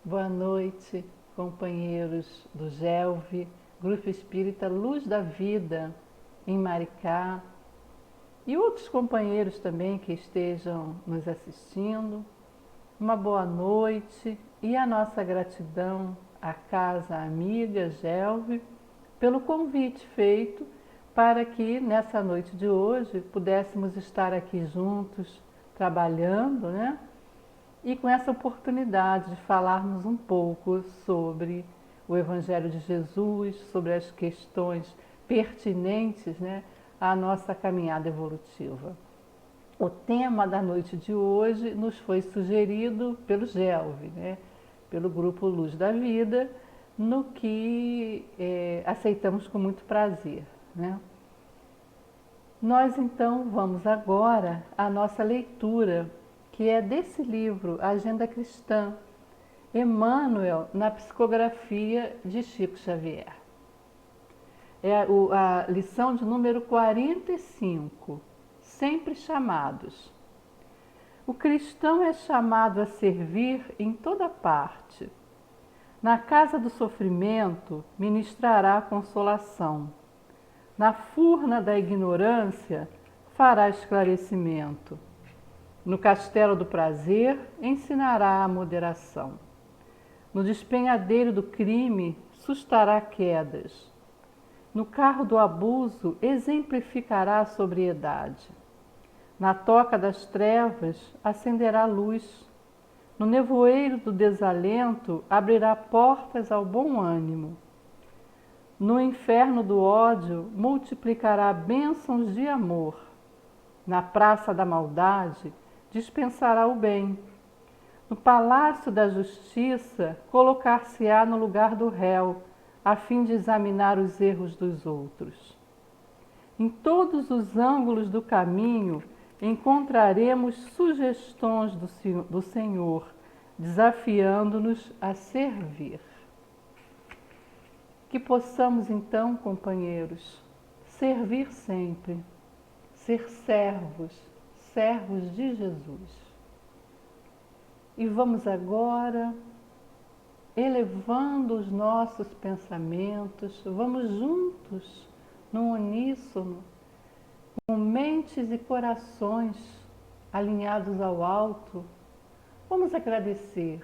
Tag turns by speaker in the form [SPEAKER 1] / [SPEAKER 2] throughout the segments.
[SPEAKER 1] Boa noite, companheiros do GELV, Grupo Espírita Luz da Vida, em Maricá, e outros companheiros também que estejam nos assistindo. Uma boa noite e a nossa gratidão à Casa Amiga GELV pelo convite feito para que nessa noite de hoje pudéssemos estar aqui juntos, trabalhando, né? E com essa oportunidade de falarmos um pouco sobre o Evangelho de Jesus, sobre as questões pertinentes, né, à nossa caminhada evolutiva. O tema da noite de hoje nos foi sugerido pelo GELV, né, pelo Grupo Luz da Vida, no que aceitamos com muito prazer, né? Nós então vamos agora à nossa leitura, que é desse livro, Agenda Cristã, Emmanuel na psicografia de Chico Xavier. É a lição de número 45, sempre chamados. O cristão é chamado a servir em toda parte. Na casa do sofrimento ministrará consolação. Na furna da ignorância fará esclarecimento. No castelo do prazer ensinará a moderação. No despenhadeiro do crime sustará quedas. No carro do abuso exemplificará a sobriedade. Na toca das trevas acenderá luz. No nevoeiro do desalento abrirá portas ao bom ânimo. No inferno do ódio multiplicará bênçãos de amor. Na praça da maldade dispensará o bem. No palácio da justiça colocar-se-á no lugar do réu, a fim de examinar os erros dos outros. Em todos os ângulos do caminho encontraremos sugestões do Senhor, desafiando-nos a servir. Que possamos então, companheiros, servir sempre, ser servos de Jesus. E vamos agora elevando os nossos pensamentos, vamos juntos, num uníssono, com mentes e corações alinhados ao alto, vamos agradecer,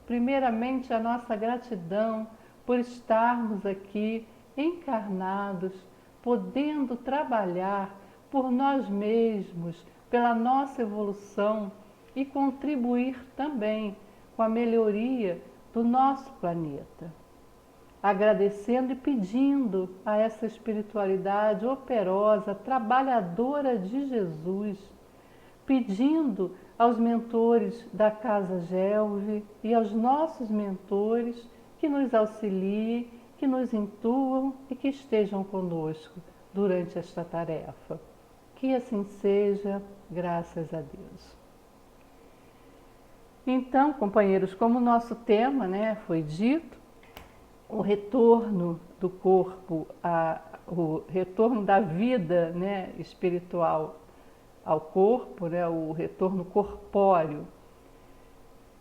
[SPEAKER 1] primeiramente, a nossa gratidão por estarmos aqui encarnados, podendo trabalhar por nós mesmos, pela nossa evolução e contribuir também com a melhoria do nosso planeta. Agradecendo e pedindo a essa espiritualidade operosa, trabalhadora de Jesus, pedindo aos mentores da Casa GELV e aos nossos mentores que nos auxiliem, que nos intuam e que estejam conosco durante esta tarefa. Que assim seja, graças a Deus. Então, companheiros, como o nosso tema, né, foi dito, o retorno do corpo, o retorno da vida, né, espiritual ao corpo, né, o retorno corpóreo,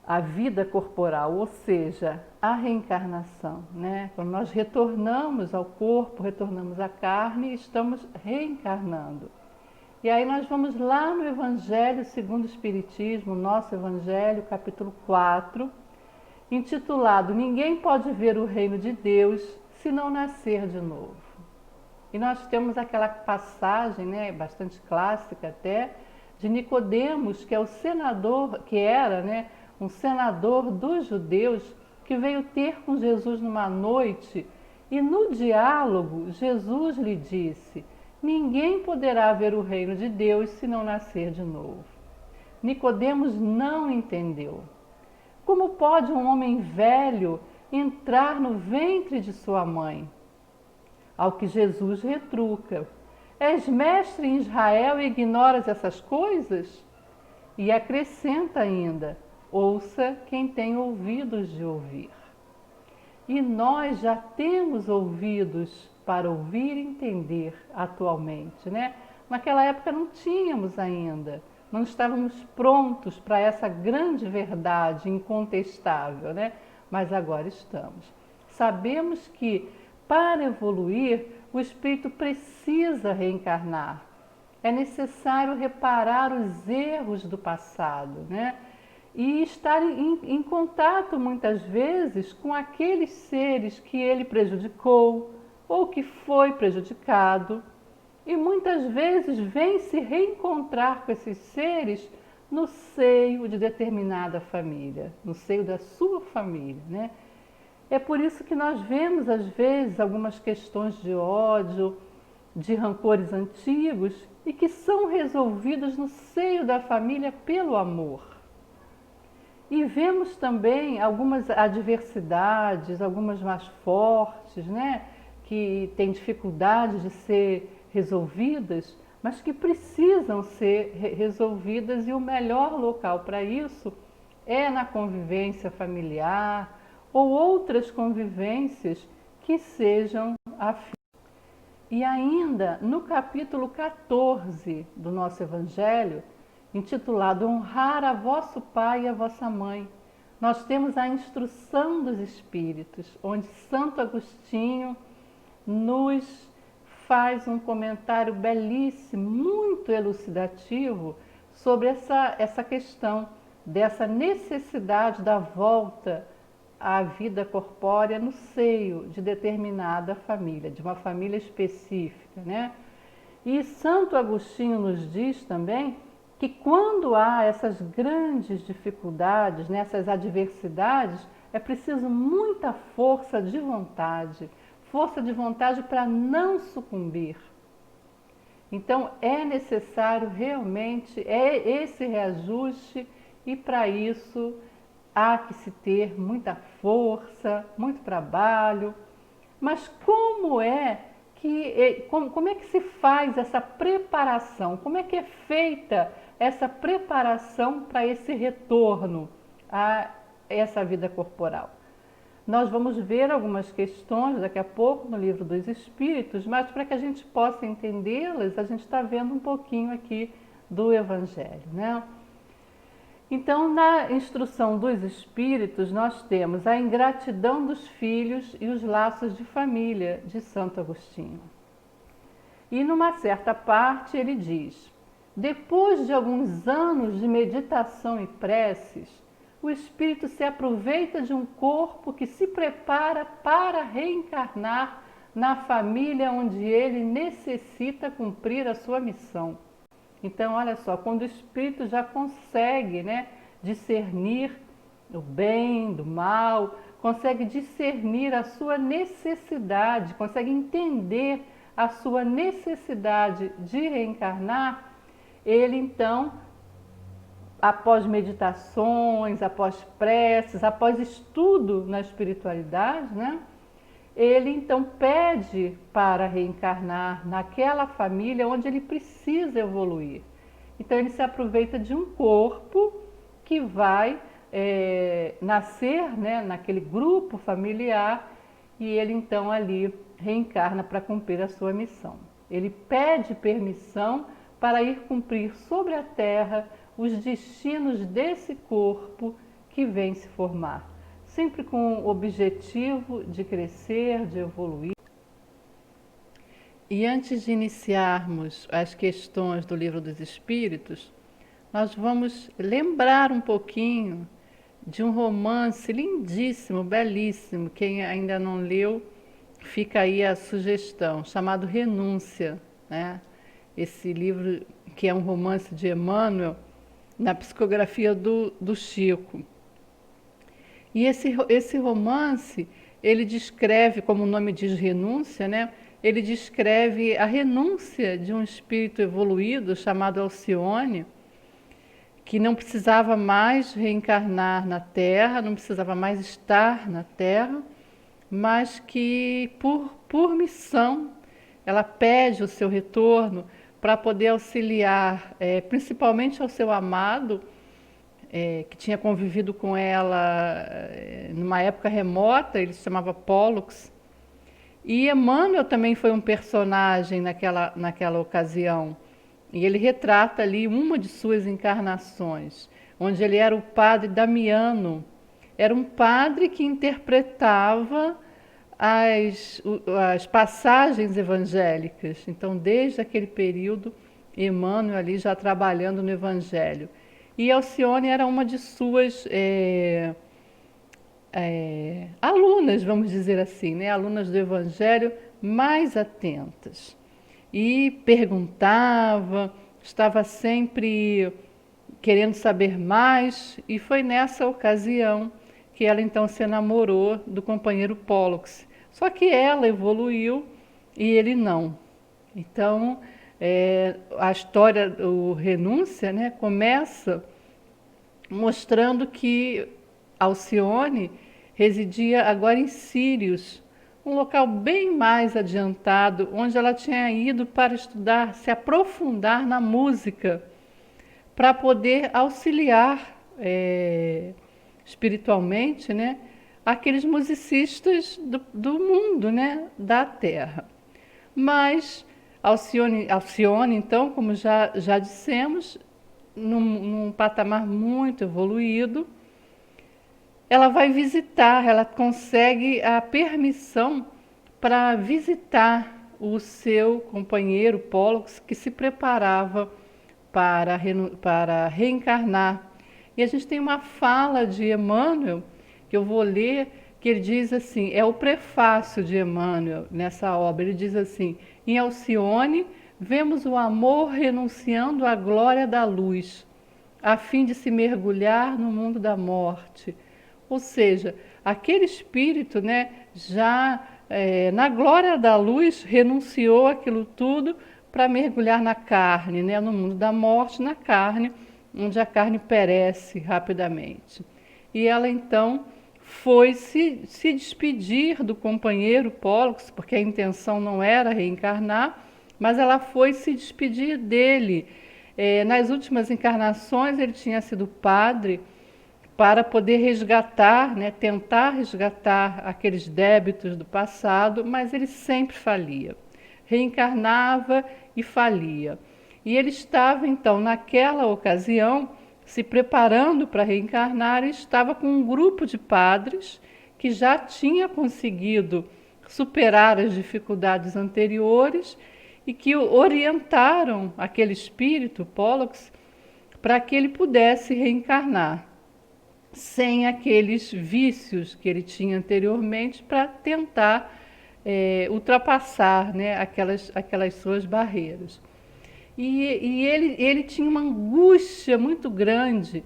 [SPEAKER 1] a vida corporal, ou seja, a reencarnação, né? Quando nós retornamos ao corpo, retornamos à carne e estamos reencarnando. E aí nós vamos lá no Evangelho segundo o Espiritismo, nosso Evangelho, capítulo 4, intitulado Ninguém pode ver o reino de Deus se não nascer de novo. E nós temos aquela passagem, né, bastante clássica até, de Nicodemos, que é o senador, que era, né, um senador dos judeus, que veio ter com Jesus numa noite, e no diálogo Jesus lhe disse: ninguém poderá ver o reino de Deus se não nascer de novo. Nicodemos não entendeu. Como pode um homem velho entrar no ventre de sua mãe? Ao que Jesus retruca: és mestre em Israel e ignoras essas coisas? E acrescenta ainda: ouça quem tem ouvidos de ouvir. E nós já temos ouvidos para ouvir e entender atualmente, né? Naquela época não tínhamos ainda, não estávamos prontos para essa grande verdade incontestável, né? Mas agora estamos. Sabemos que para evoluir, o espírito precisa reencarnar. É necessário reparar os erros do passado, né? E estar em contato muitas vezes com aqueles seres que ele prejudicou ou que foi prejudicado. E muitas vezes vem se reencontrar com esses seres no seio de determinada família, no seio da sua família, né? É por isso que nós vemos às vezes algumas questões de ódio, de rancores antigos e que são resolvidos no seio da família pelo amor. E vemos também algumas adversidades, algumas mais fortes, né? Que têm dificuldade de ser resolvidas, mas que precisam ser resolvidas, e o melhor local para isso é na convivência familiar ou outras convivências que sejam afins. E ainda no capítulo 14 do nosso Evangelho, intitulado Honrar a vosso pai e a vossa mãe, nós temos a instrução dos Espíritos, onde Santo Agostinho nos faz um comentário belíssimo, muito elucidativo, sobre essa questão dessa necessidade da volta à vida corpórea no seio de determinada família, de uma família específica, né? E Santo Agostinho nos diz também que quando há essas grandes dificuldades, né, essas adversidades, é preciso muita força de vontade para não sucumbir. Então é necessário realmente esse reajuste, e para isso há que se ter muita força, muito trabalho. Mas como é que se faz essa preparação? Como é que é feita essa preparação para esse retorno a essa vida corporal? Nós vamos ver algumas questões daqui a pouco no Livro dos Espíritos, mas para que a gente possa entendê-las, a gente está vendo um pouquinho aqui do Evangelho, né? Então, na instrução dos Espíritos, nós temos a ingratidão dos filhos e os laços de família, de Santo Agostinho. E numa certa parte ele diz: depois de alguns anos de meditação e preces, o espírito se aproveita de um corpo que se prepara para reencarnar na família onde ele necessita cumprir a sua missão. Então, olha só, quando o espírito já consegue, né, discernir o bem do mal, consegue discernir a sua necessidade, consegue entender a sua necessidade de reencarnar, ele então, após meditações, após preces, após estudo na espiritualidade, né, ele então pede para reencarnar naquela família onde ele precisa evoluir. Então ele se aproveita de um corpo que vai nascer, né, naquele grupo familiar, e ele então ali reencarna para cumprir a sua missão. Ele pede permissão para ir cumprir sobre a terra os destinos desse corpo que vem se formar, sempre com o objetivo de crescer, de evoluir. E antes de iniciarmos as questões do Livro dos Espíritos, nós vamos lembrar um pouquinho de um romance lindíssimo, belíssimo. Quem ainda não leu, fica aí a sugestão, chamado Renúncia, né? Esse livro que é um romance de Emmanuel, na psicografia do Chico. E esse romance, ele descreve, como o nome diz, renúncia, né? Ele descreve a renúncia de um espírito evoluído chamado Alcione, que não precisava mais reencarnar na Terra, não precisava mais estar na Terra, mas que por missão ela pede o seu retorno para poder auxiliar, principalmente ao seu amado, que tinha convivido com ela numa época remota, ele se chamava Pollux. E Emmanuel também foi um personagem naquela ocasião. E ele retrata ali uma de suas encarnações, onde ele era o padre Damiano. Era um padre que interpretava as passagens evangélicas. Então, desde aquele período, Emmanuel ali já trabalhando no Evangelho. E Alcione era uma de suas alunas, vamos dizer assim, né? Alunas do Evangelho mais atentas. E perguntava, estava sempre querendo saber mais, e foi nessa ocasião que ela então se enamorou do companheiro Pollux. Só que ela evoluiu e ele não. Então, a história, o Renúncia, né, começa mostrando que Alcione residia agora em Sírios, um local bem mais adiantado, onde ela tinha ido para estudar, se aprofundar na música, para poder auxiliar espiritualmente, né, aqueles musicistas do mundo, né, da Terra. Mas Alcione, então, como já dissemos, num patamar muito evoluído, ela vai visitar, ela consegue a permissão para visitar o seu companheiro Pollux, que se preparava para reencarnar. E a gente tem uma fala de Emmanuel, que eu vou ler, que ele diz assim, é o prefácio de Emmanuel nessa obra, ele diz assim: em Alcione vemos o amor renunciando à glória da luz, a fim de se mergulhar no mundo da morte. Ou seja, aquele espírito, né, já na glória da luz renunciou aquilo tudo para mergulhar na carne, né, no mundo da morte, na carne, onde a carne perece rapidamente. E ela então foi se despedir do companheiro Pollux, porque a intenção não era reencarnar, mas ela foi se despedir dele. Nas últimas encarnações ele tinha sido padre para poder resgatar, né, tentar resgatar aqueles débitos do passado, mas ele sempre falia. Reencarnava e falia. E ele estava então naquela ocasião se preparando para reencarnar e estava com um grupo de padres que já tinha conseguido superar as dificuldades anteriores e que orientaram aquele espírito, Pollux, para que ele pudesse reencarnar sem aqueles vícios que ele tinha anteriormente, para tentar ultrapassar, né, aquelas suas barreiras. E ele tinha uma angústia muito grande,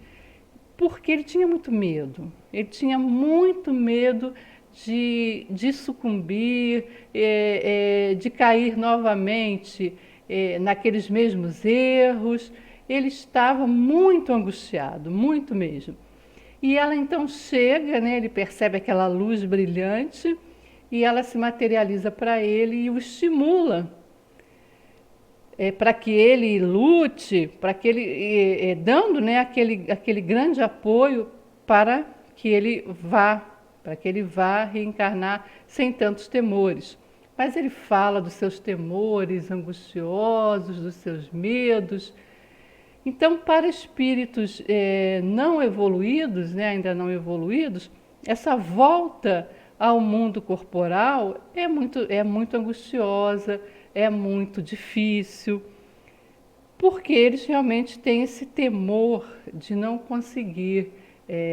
[SPEAKER 1] porque ele tinha muito medo. Ele tinha muito medo de sucumbir, de cair novamente naqueles mesmos erros. Ele estava muito angustiado, muito mesmo. E ela então chega, né, ele percebe aquela luz brilhante e ela se materializa para ele e o estimula para que ele lute, para que ele dando, né, aquele grande apoio para que ele vá reencarnar sem tantos temores. Mas ele fala dos seus temores angustiosos, dos seus medos. Então, para espíritos não evoluídos, né, ainda não evoluídos, essa volta ao mundo corporal é muito angustiosa, é muito difícil, porque eles realmente têm esse temor de não conseguir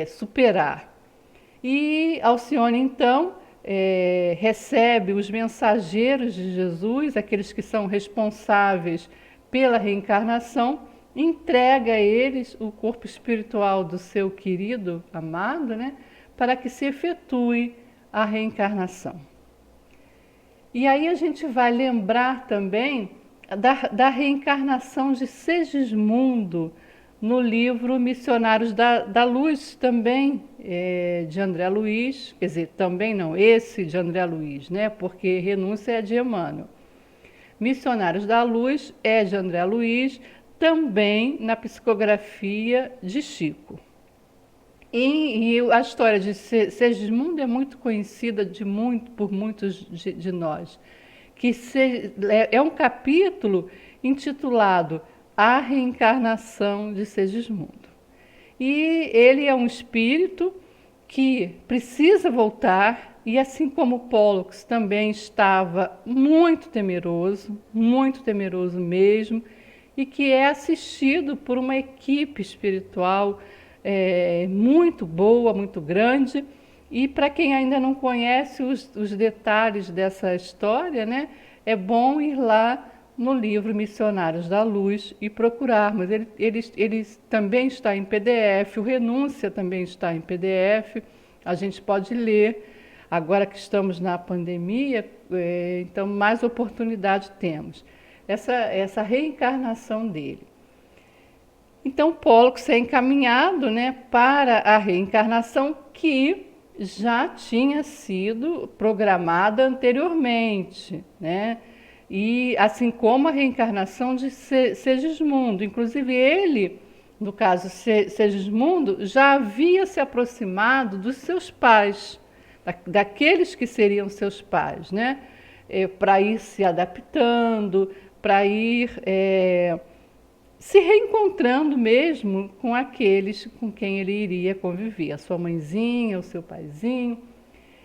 [SPEAKER 1] superar. E Alcione, então, recebe os mensageiros de Jesus, aqueles que são responsáveis pela reencarnação, entrega a eles o corpo espiritual do seu querido amado, né, para que se efetue a reencarnação. E aí a gente vai lembrar também da reencarnação de Segismundo no livro Missionários da Luz, também de André Luiz, quer dizer, também não, esse de André Luiz, né, porque Renúncia é de Emmanuel. Missionários da Luz é de André Luiz, também na psicografia de Chico. E a história de Segismundo é muito conhecida por muitos de nós, que é um capítulo intitulado a reencarnação de Segismundo. E ele é um espírito que precisa voltar, e assim como Pollux também estava muito temeroso mesmo, e que é assistido por uma equipe espiritual muito boa, muito grande. E para quem ainda não conhece os detalhes dessa história, né, é bom ir lá no livro Missionários da Luz e procurar. Mas ele também está em PDF, o Renúncia também está em PDF, a gente pode ler. Agora que estamos na pandemia, então mais oportunidade temos. Essa reencarnação dele. Então, Pollux é encaminhado, né, para a reencarnação que já tinha sido programada anteriormente, né? E assim como a reencarnação de Segismundo. Inclusive ele, no caso Segismundo, já havia se aproximado dos seus pais, daqueles que seriam seus pais, né? Para ir se adaptando, para ir se reencontrando mesmo com aqueles com quem ele iria conviver, a sua mãezinha, o seu paizinho.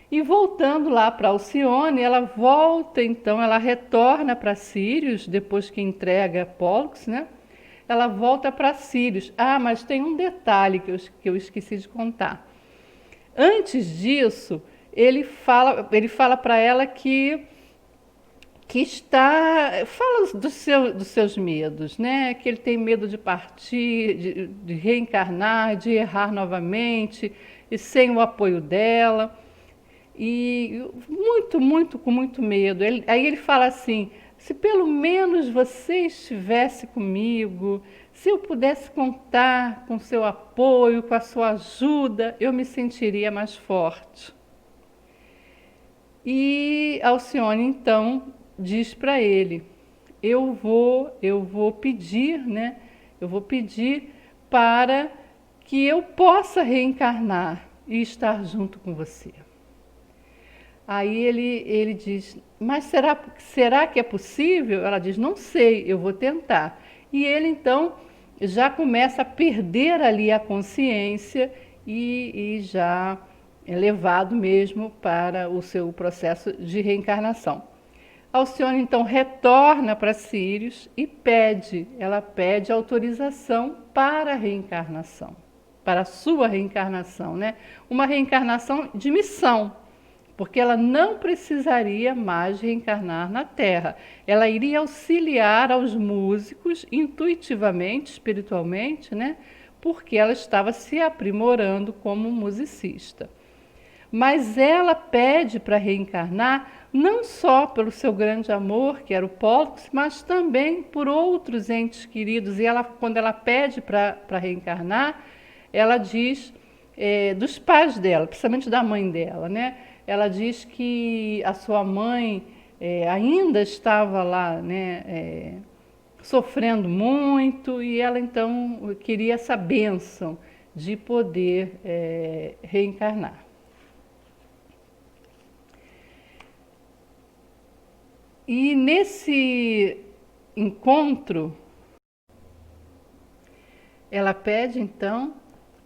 [SPEAKER 1] E voltando lá para Alcione, ela volta então, ela retorna para Sírios, depois que entrega Pollux, né? Ela volta para Sírios. Ah, mas tem um detalhe que eu esqueci de contar. Antes disso, ele fala para ela que fala dos seus medos, né? Que ele tem medo de partir, de reencarnar, de errar novamente, e sem o apoio dela. E com muito medo. Aí ele fala assim: se pelo menos você estivesse comigo, se eu pudesse contar com seu apoio, com a sua ajuda, eu me sentiria mais forte. E Alcione então diz para ele: eu vou pedir, né? Eu vou pedir para que eu possa reencarnar e estar junto com você. Aí ele diz: mas será que é possível? Ela diz: não sei, eu vou tentar. E ele então já começa a perder ali a consciência e já é levado mesmo para o seu processo de reencarnação. Alcione então retorna para Sírios e ela pede autorização para a reencarnação, para a sua reencarnação, né? Uma reencarnação de missão, porque ela não precisaria mais reencarnar na Terra. Ela iria auxiliar aos músicos intuitivamente, espiritualmente, né? Porque ela estava se aprimorando como musicista. Mas ela pede para reencarnar não só pelo seu grande amor, que era o Pollux, mas também por outros entes queridos. E quando ela pede para reencarnar, ela diz dos pais dela, principalmente da mãe dela, né? Ela diz que a sua mãe ainda estava lá, né, sofrendo muito, e ela então queria essa bênção de poder reencarnar. E nesse encontro, ela pede então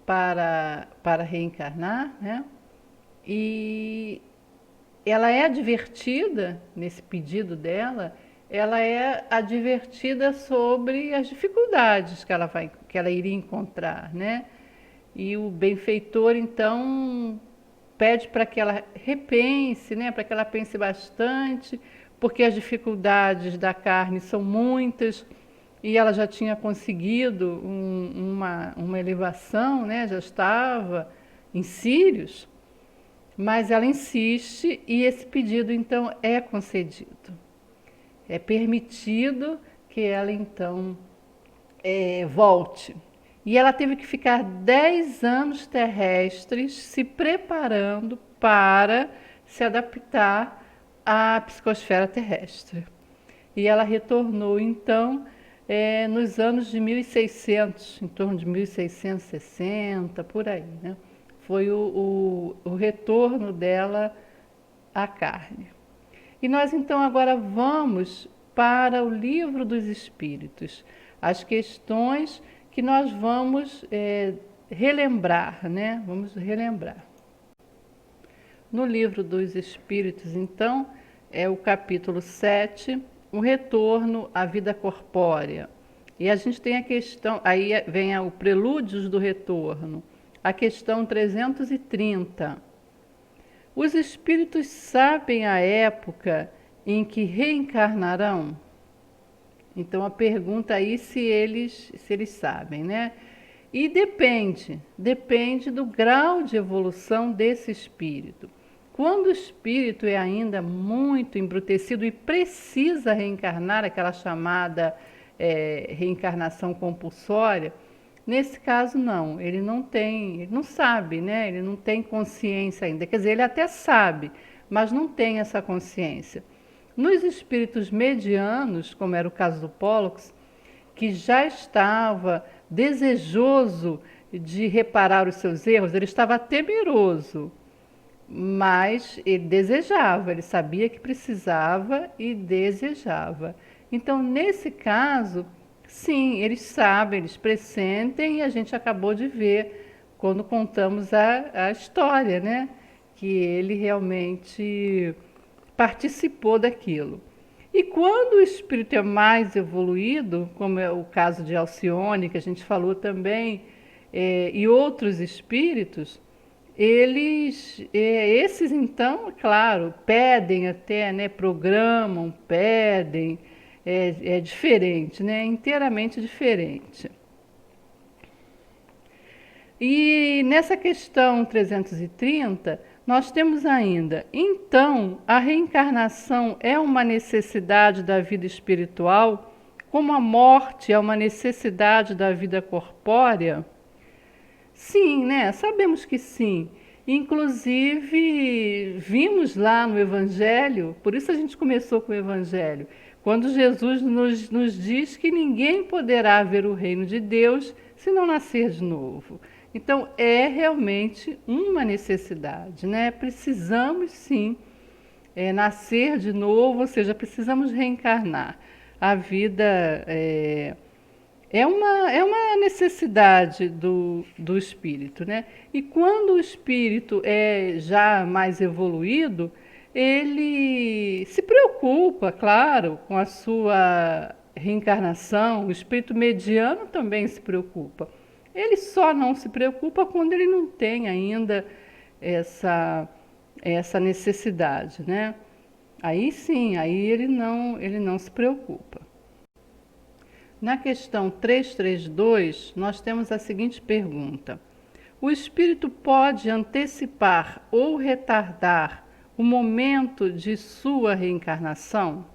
[SPEAKER 1] para reencarnar, né? E ela é advertida, nesse pedido dela, ela é advertida sobre as dificuldades que ela iria encontrar, né? E o benfeitor então pede para que ela repense, né? Para que ela pense bastante, porque as dificuldades da carne são muitas e ela já tinha conseguido uma elevação, né? Já estava em Sírios, mas ela insiste e esse pedido então é concedido. É permitido que ela então volte. E ela teve que ficar 10 anos terrestres se preparando para se adaptar à psicosfera terrestre. E ela retornou então nos anos de 1600, em torno de 1660, por aí, né? Foi o retorno dela à carne. E nós então agora vamos para o Livro dos Espíritos. as questões que nós vamos relembrar, né? Vamos relembrar. No Livro dos Espíritos, então, é o capítulo 7, o retorno à vida corpórea. E a gente tem a questão, aí vem o Prelúdios do Retorno, a questão 330. Os espíritos sabem a época em que reencarnarão? Então a pergunta aí se eles sabem, né? E depende do grau de evolução desse espírito. Quando o espírito é ainda muito embrutecido e precisa reencarnar, aquela chamada reencarnação compulsória, nesse caso não, ele não sabe, né? Ele não tem consciência ainda. Quer dizer, ele até sabe, mas não tem essa consciência. Nos espíritos medianos, como era o caso do Pollux, que já estava desejoso de reparar os seus erros, ele estava temeroso, mas ele desejava, ele sabia que precisava e desejava. Então, nesse caso, sim, eles sabem, eles pressentem, e a gente acabou de ver quando contamos a história, né? Que ele realmente participou daquilo. E quando o espírito é mais evoluído, como é o caso de Alcione, que a gente falou também, e outros espíritos, esses então, claro, pedem até, né, programam, pedem, é diferente, né, inteiramente diferente. E nessa questão 330, nós temos ainda, então, a reencarnação é uma necessidade da vida espiritual, como a morte é uma necessidade da vida corpórea? Sim, né? Sabemos que sim. Inclusive, vimos lá no Evangelho, por isso a gente começou com o Evangelho, quando Jesus nos diz que ninguém poderá ver o reino de Deus se não nascer de novo. Então, é realmente uma necessidade, né? Precisamos sim nascer de novo, ou seja, precisamos reencarnar. A vida é uma necessidade do espírito, né? E quando o espírito é já mais evoluído, ele se preocupa, claro, com a sua reencarnação. O espírito mediano também se preocupa. Ele só não se preocupa quando ele não tem ainda essa necessidade, né? Aí sim, aí ele não se preocupa. Na questão 332, nós temos a seguinte pergunta: o espírito pode antecipar ou retardar o momento de sua reencarnação?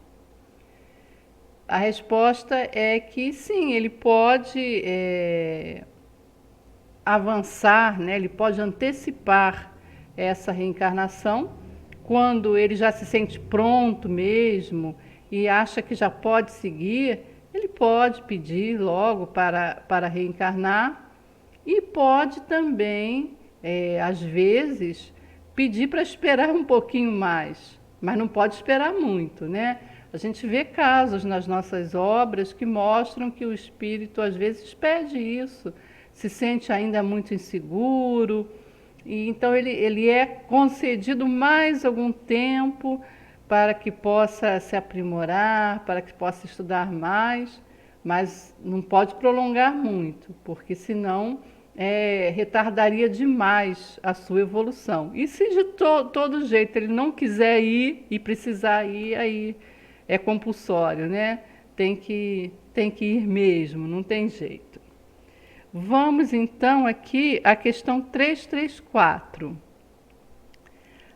[SPEAKER 1] A resposta é que sim, ele pode avançar, né? Ele pode antecipar essa reencarnação quando ele já se sente pronto mesmo e acha que já pode seguir. Ele pode pedir logo para reencarnar e pode também, às vezes, pedir para esperar um pouquinho mais, mas não pode esperar muito, né? A gente vê casos nas nossas obras que mostram que o espírito às vezes pede isso, se sente ainda muito inseguro, e então ele é concedido mais algum tempo para que possa se aprimorar, para que possa estudar mais, mas não pode prolongar muito, porque senão retardaria demais a sua evolução. E se de todo jeito ele não quiser ir e precisar ir, aí é compulsório, né? Tem que ir mesmo, não tem jeito. Vamos então aqui à questão 334.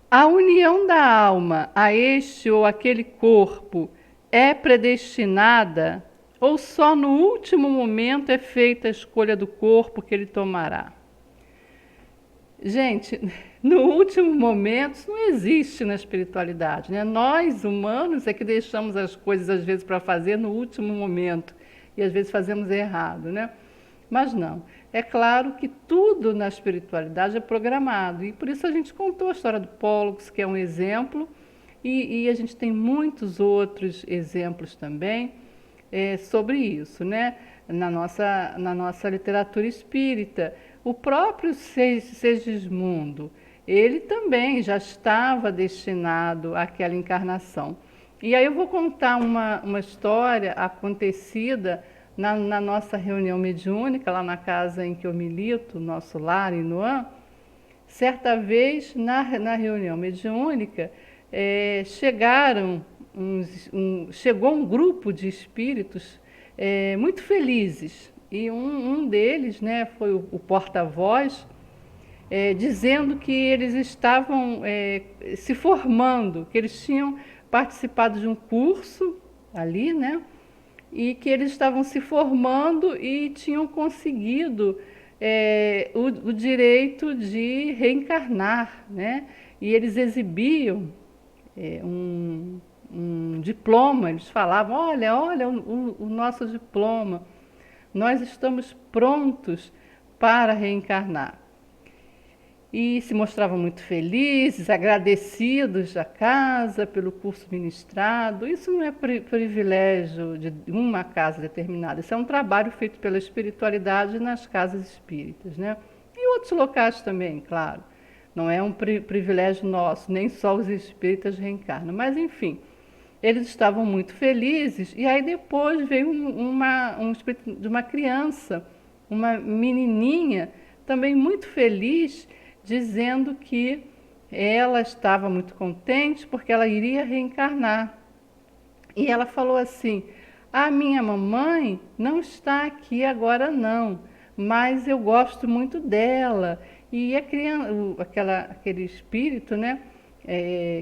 [SPEAKER 1] A união da alma a este ou aquele corpo é predestinada ou só no último momento é feita a escolha do corpo que ele tomará? Gente, no último momento isso não existe na espiritualidade, né? Nós, humanos, é que deixamos as coisas às vezes para fazer no último momento e às vezes fazemos errado, né? Mas não, é claro que tudo na espiritualidade é programado, e por isso a gente contou a história do Pollux, que é um exemplo, e a gente tem muitos outros exemplos também sobre isso, né? na nossa literatura espírita. O próprio Segismundo, ele também já estava destinado àquela encarnação. E aí eu vou contar uma história acontecida na nossa reunião mediúnica, lá na casa em que eu milito, nosso lar em Noã. Certa vez, na reunião mediúnica, chegou um grupo de espíritos muito felizes. E um deles, né, foi o porta-voz, dizendo que eles estavam se formando, que eles tinham participado de um curso ali, né, e que eles estavam se formando e tinham conseguido o direito de reencarnar, né? E eles exibiam um diploma, eles falavam, olha o nosso diploma, nós estamos prontos para reencarnar. E se mostravam muito felizes, agradecidos da casa pelo curso ministrado. Isso não é privilégio de uma casa determinada, isso é um trabalho feito pela espiritualidade nas casas espíritas, né? E outros locais também, claro. Não é um privilégio nosso, nem só os espíritas reencarnam, mas enfim, eles estavam muito felizes. E aí depois veio um espírito de uma criança, uma menininha, também muito feliz, dizendo que ela estava muito contente porque ela iria reencarnar. E ela falou assim, a minha mamãe não está aqui agora não, mas eu gosto muito dela. E a criança, aquele espírito, né,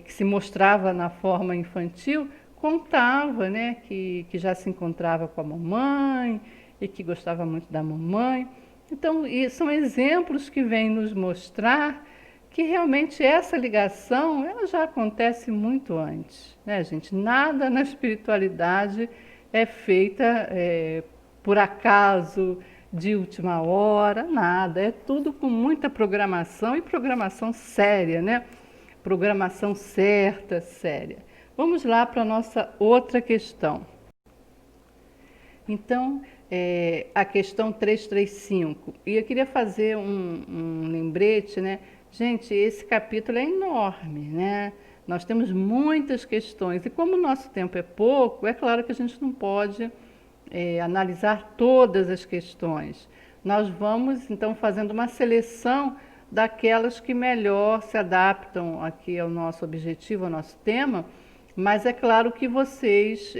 [SPEAKER 1] que se mostrava na forma infantil, contava, né, que já se encontrava com a mamãe e que gostava muito da mamãe. Então, são exemplos que vêm nos mostrar que realmente essa ligação ela já acontece muito antes, né, gente? Nada na espiritualidade é feita por acaso, de última hora, nada. É tudo com muita programação e programação séria, né? Programação certa, séria. Vamos lá para a nossa outra questão. Então, a questão 335. E eu queria fazer um lembrete, né? Gente, esse capítulo é enorme, né? Nós temos muitas questões. E como o nosso tempo é pouco, é claro que a gente não pode analisar todas as questões. Nós vamos, então, fazendo uma seleção daquelas que melhor se adaptam aqui ao nosso objetivo, ao nosso tema. Mas é claro que vocês,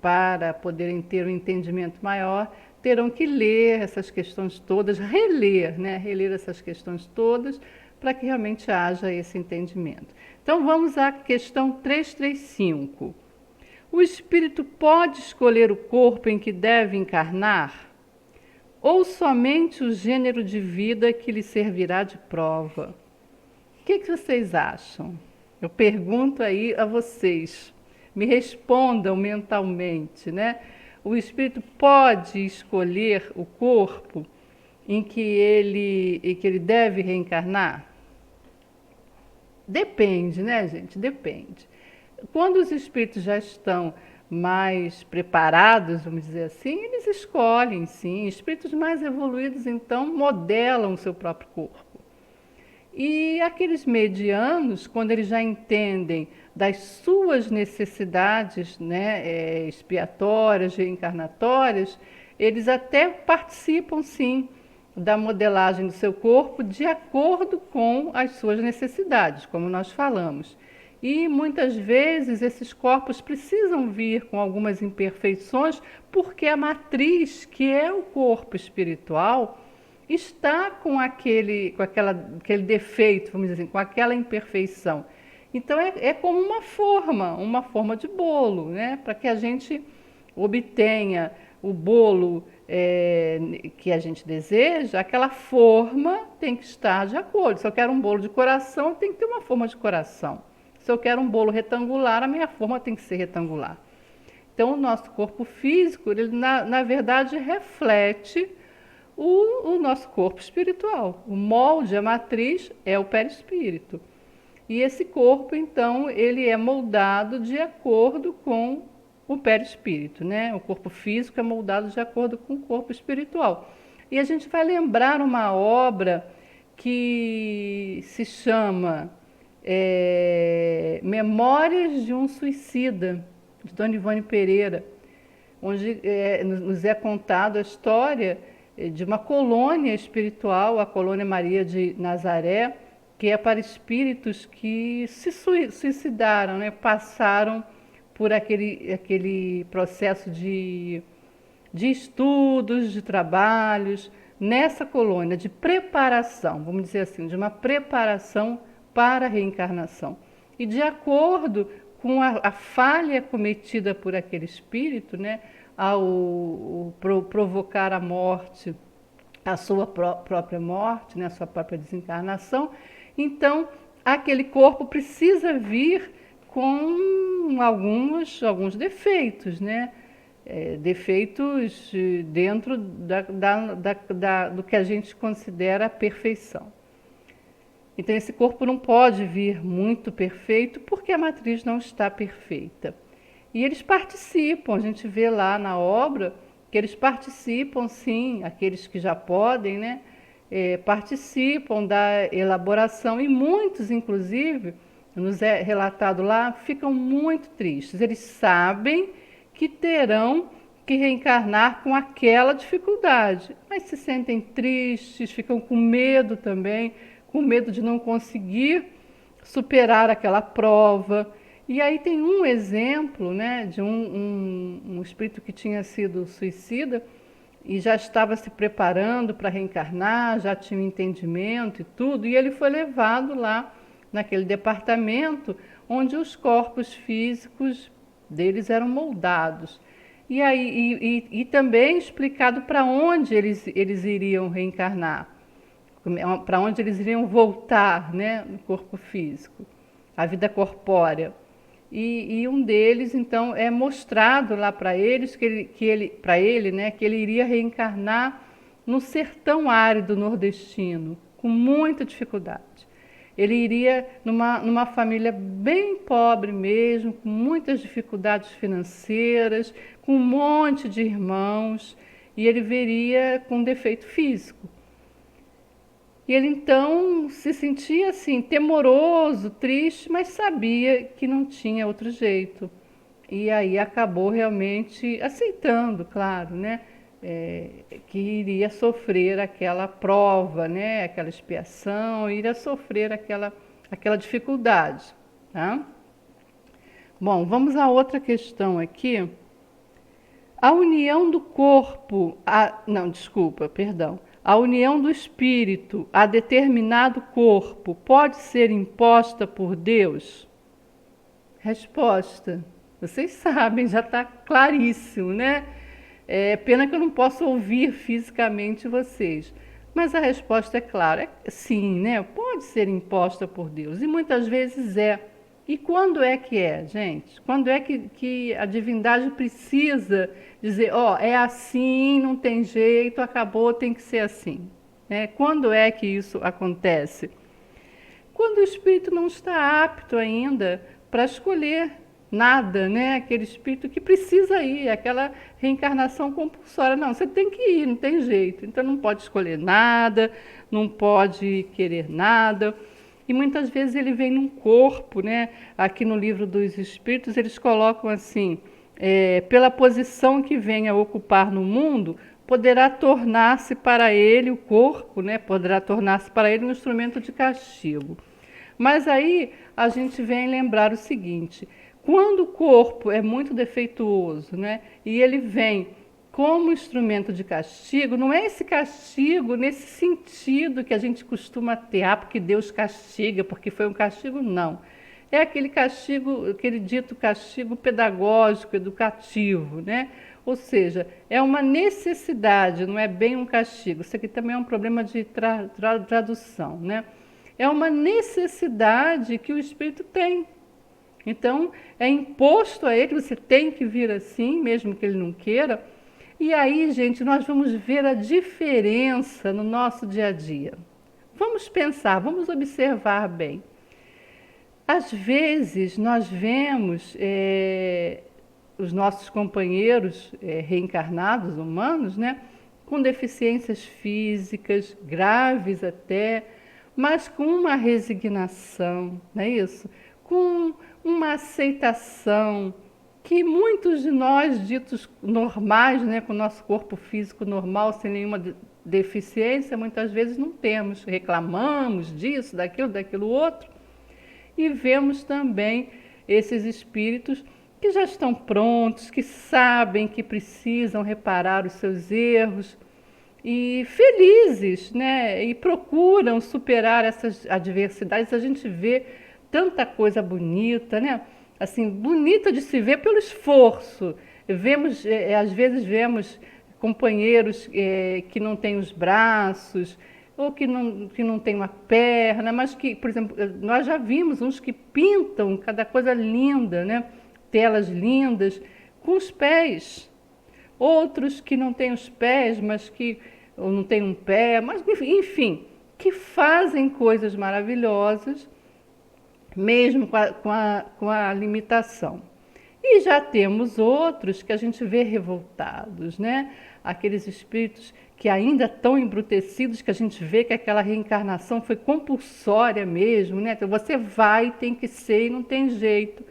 [SPEAKER 1] para poderem ter um entendimento maior, terão que ler essas questões todas, reler, né? Reler essas questões todas, para que realmente haja esse entendimento. Então vamos à questão 335. O espírito pode escolher o corpo em que deve encarnar? Ou somente o gênero de vida que lhe servirá de prova? O que vocês acham? Eu pergunto aí a vocês, me respondam mentalmente, né? O espírito pode escolher o corpo em que ele deve reencarnar? Depende, né, gente? Depende. Quando os espíritos já estão mais preparados, vamos dizer assim, eles escolhem, sim. Espíritos mais evoluídos, então, modelam o seu próprio corpo. E aqueles medianos, quando eles já entendem das suas necessidades, né, expiatórias, reencarnatórias, eles até participam, sim, da modelagem do seu corpo de acordo com as suas necessidades, como nós falamos. E muitas vezes esses corpos precisam vir com algumas imperfeições, porque a matriz, que é o corpo espiritual, está com aquele defeito, vamos dizer assim, com aquela imperfeição. Então é como uma forma de bolo, né? Para que a gente obtenha o bolo que a gente deseja, aquela forma tem que estar de acordo. Se eu quero um bolo de coração, tem que ter uma forma de coração. Se eu quero um bolo retangular, a minha forma tem que ser retangular. Então, o nosso corpo físico, ele, na verdade, reflete o nosso corpo espiritual. O molde, a matriz, é o perispírito. E esse corpo, então, ele é moldado de acordo com o perispírito, né? O corpo físico é moldado de acordo com o corpo espiritual. E a gente vai lembrar uma obra que se chama Memórias de um Suicida, de Dona Ivone Pereira, onde nos é contado a história de uma colônia espiritual, a Colônia Maria de Nazaré, que é para espíritos que se suicidaram, né? Passaram por aquele processo de estudos, de trabalhos, nessa colônia de preparação, vamos dizer assim, de uma preparação para a reencarnação. E de acordo com a falha cometida por aquele espírito, né, ao provocar a morte, a sua própria morte, né, a sua própria desencarnação, então aquele corpo precisa vir com alguns defeitos, né? Defeitos dentro do que a gente considera a perfeição. Então esse corpo não pode vir muito perfeito porque a matriz não está perfeita. E eles participam, a gente vê lá na obra que eles participam sim, aqueles que já podem, né? Participam da elaboração e muitos, inclusive, nos é relatado lá, ficam muito tristes. Eles sabem que terão que reencarnar com aquela dificuldade, mas se sentem tristes, ficam com medo também, com medo de não conseguir superar aquela prova. E aí tem um exemplo, né, de um espírito que tinha sido suicida e já estava se preparando para reencarnar, já tinha um entendimento e tudo, e ele foi levado lá naquele departamento onde os corpos físicos deles eram moldados. E aí e também explicado para onde eles iriam reencarnar, para onde eles iriam voltar, né, no corpo físico, a vida corpórea. E um deles, então, é mostrado lá para eles que ele iria reencarnar no sertão árido nordestino, com muita dificuldade. Ele iria numa família bem pobre mesmo, com muitas dificuldades financeiras, com um monte de irmãos, e ele viria com defeito físico. E ele então se sentia assim, temoroso, triste, mas sabia que não tinha outro jeito. E aí acabou realmente aceitando, claro, né? Que iria sofrer aquela prova, né? Aquela expiação, iria sofrer aquela dificuldade. Tá? Bom, vamos a outra questão aqui. A união do corpo, a união do espírito a determinado corpo pode ser imposta por Deus? Resposta: vocês sabem, já está claríssimo, né? Pena que eu não posso ouvir fisicamente vocês. Mas a resposta é clara, sim, né? Pode ser imposta por Deus, e muitas vezes é. E quando é que é, gente? Quando é que a divindade precisa dizer, é assim, não tem jeito, acabou, tem que ser assim? Quando é que isso acontece? Quando o espírito não está apto ainda para escolher nada, né? Aquele espírito que precisa ir, aquela reencarnação compulsória. Não, você tem que ir, não tem jeito. Então não pode escolher nada, não pode querer nada. E muitas vezes ele vem num corpo, né? Aqui no livro dos Espíritos eles colocam assim, pela posição que vem a ocupar no mundo, poderá tornar-se para ele, o corpo, né? Poderá tornar-se para ele um instrumento de castigo. Mas aí a gente vem lembrar o seguinte, quando o corpo é muito defeituoso, né? E ele vem como instrumento de castigo, não é esse castigo nesse sentido que a gente costuma ter, porque Deus castiga, porque foi um castigo, não. É aquele castigo, aquele dito castigo pedagógico, educativo, né? Ou seja, é uma necessidade, não é bem um castigo. Isso aqui também é um problema de tradução, né? É uma necessidade que o espírito tem. Então, é imposto a ele, você tem que vir assim, mesmo que ele não queira. E aí, gente, nós vamos ver a diferença no nosso dia a dia. Vamos pensar, vamos observar bem. Às vezes, nós vemos os nossos companheiros reencarnados, humanos, né, com deficiências físicas, graves até, mas com uma resignação, não é isso? Com uma aceitação que muitos de nós, ditos normais, né, com o nosso corpo físico normal, sem nenhuma deficiência, muitas vezes não temos. Reclamamos disso, daquilo outro, e vemos também esses espíritos que já estão prontos, que sabem que precisam reparar os seus erros e felizes, né? E procuram superar essas adversidades. A gente vê tanta coisa bonita, né? Assim, bonita de se ver pelo esforço. Vemos, às vezes vemos companheiros que não têm os braços, ou que não tem uma perna, mas que, por exemplo, nós já vimos uns que pintam cada coisa linda, né? Telas lindas, com os pés. Outros que não têm os pés, mas que ou não têm um pé, mas enfim, que fazem coisas maravilhosas, mesmo com a limitação. E já temos outros que a gente vê revoltados, né? Aqueles espíritos que ainda estão embrutecidos, que a gente vê que aquela reencarnação foi compulsória mesmo, né? Então você vai, tem que ser e não tem jeito.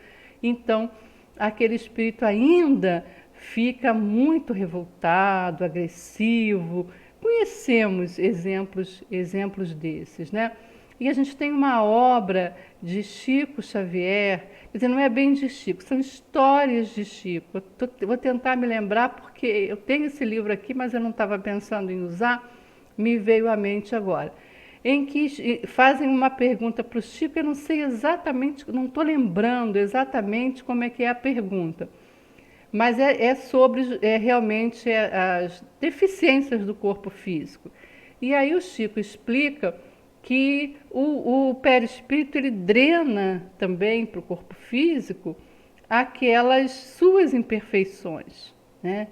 [SPEAKER 1] Então, aquele espírito ainda fica muito revoltado, agressivo. Conhecemos exemplos desses, né? E a gente tem uma obra de Chico Xavier, quer dizer, não é bem de Chico, são histórias de Chico. Vou tentar me lembrar, porque eu tenho esse livro aqui, mas eu não estava pensando em usar, me veio à mente agora. Em que fazem uma pergunta para o Chico, eu não sei exatamente, não estou lembrando exatamente como é que é a pergunta, mas é sobre realmente as deficiências do corpo físico. E aí o Chico explica que o perispírito ele drena também para o corpo físico aquelas suas imperfeições, né?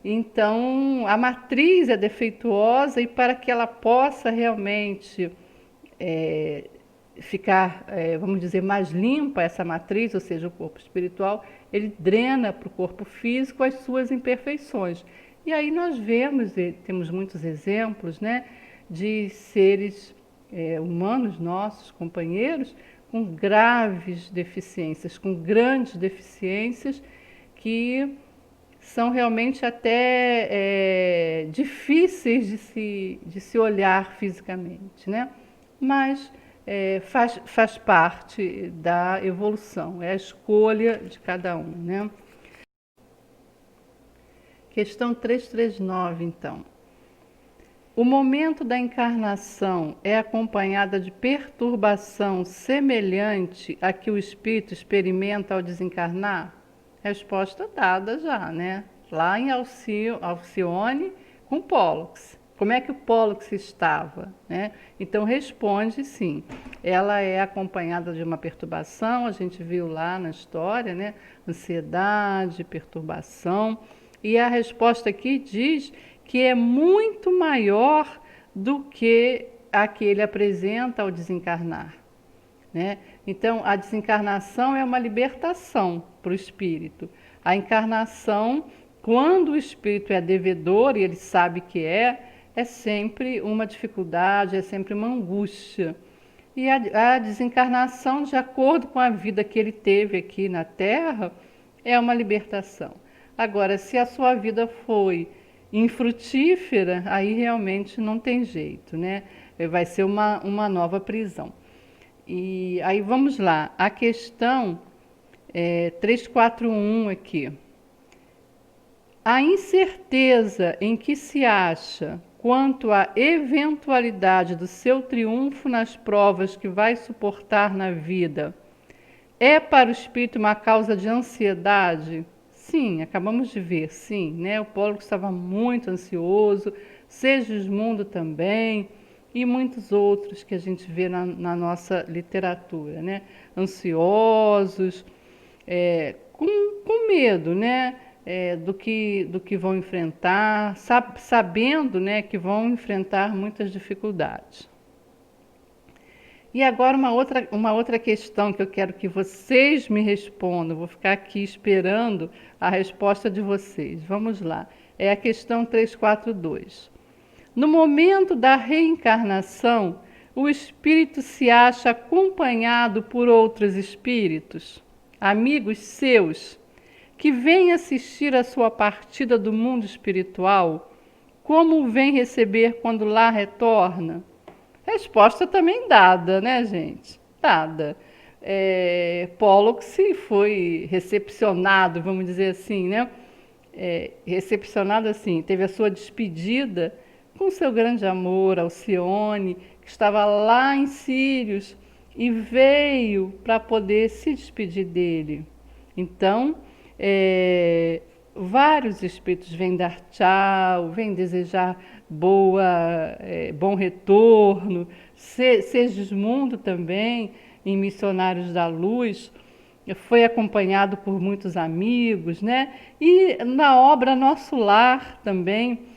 [SPEAKER 1] Então, a matriz é defeituosa e para que ela possa realmente ficar, vamos dizer, mais limpa essa matriz, ou seja, o corpo espiritual, ele drena para o corpo físico as suas imperfeições. E aí nós vemos, e temos muitos exemplos, né, de seres humanos, nossos companheiros, com graves deficiências, com grandes deficiências, que são realmente até difíceis de se olhar fisicamente, né? Mas faz parte da evolução, é a escolha de cada um, né? Questão 339, então. O momento da encarnação é acompanhada de perturbação semelhante à que o espírito experimenta ao desencarnar? Resposta dada já, né? Lá em Alcione com Pólux. Como é que o Pólux estava, né? Então responde sim. Ela é acompanhada de uma perturbação, a gente viu lá na história, né? Ansiedade, perturbação. E a resposta aqui diz que é muito maior do que a que ele apresenta ao desencarnar, né? Então, a desencarnação é uma libertação para o espírito. A encarnação, quando o espírito é devedor e ele sabe que é sempre uma dificuldade, é sempre uma angústia. E a desencarnação, de acordo com a vida que ele teve aqui na Terra, é uma libertação. Agora, se a sua vida foi infrutífera, aí realmente não tem jeito, né? Vai ser uma nova prisão. E aí vamos lá, a questão 341 aqui. A incerteza em que se acha quanto à eventualidade do seu triunfo nas provas que vai suportar na vida é para o espírito uma causa de ansiedade? Sim, acabamos de ver, sim, né? O Pólux estava muito ansioso, Segismundo também, e muitos outros que a gente vê na nossa literatura, né? Ansiosos, com medo, né? Do que vão enfrentar, sabendo, né, que vão enfrentar muitas dificuldades. E agora uma outra questão que eu quero que vocês me respondam. Vou ficar aqui esperando a resposta de vocês. Vamos lá. É a questão 342. No momento da reencarnação, o espírito se acha acompanhado por outros espíritos, amigos seus, que vêm assistir a sua partida do mundo espiritual, como o vem receber quando lá retorna? Resposta também dada, né, gente? Dada. Pollux foi recepcionado, vamos dizer assim, né? Recepcionado assim, teve a sua despedida com seu grande amor, Alcione, que estava lá em Sírios e veio para poder se despedir dele. Então, vários espíritos vêm dar tchau, vêm desejar bom retorno. Segismundo também, em Missionários da Luz, foi acompanhado por muitos amigos, né? E na obra Nosso Lar também,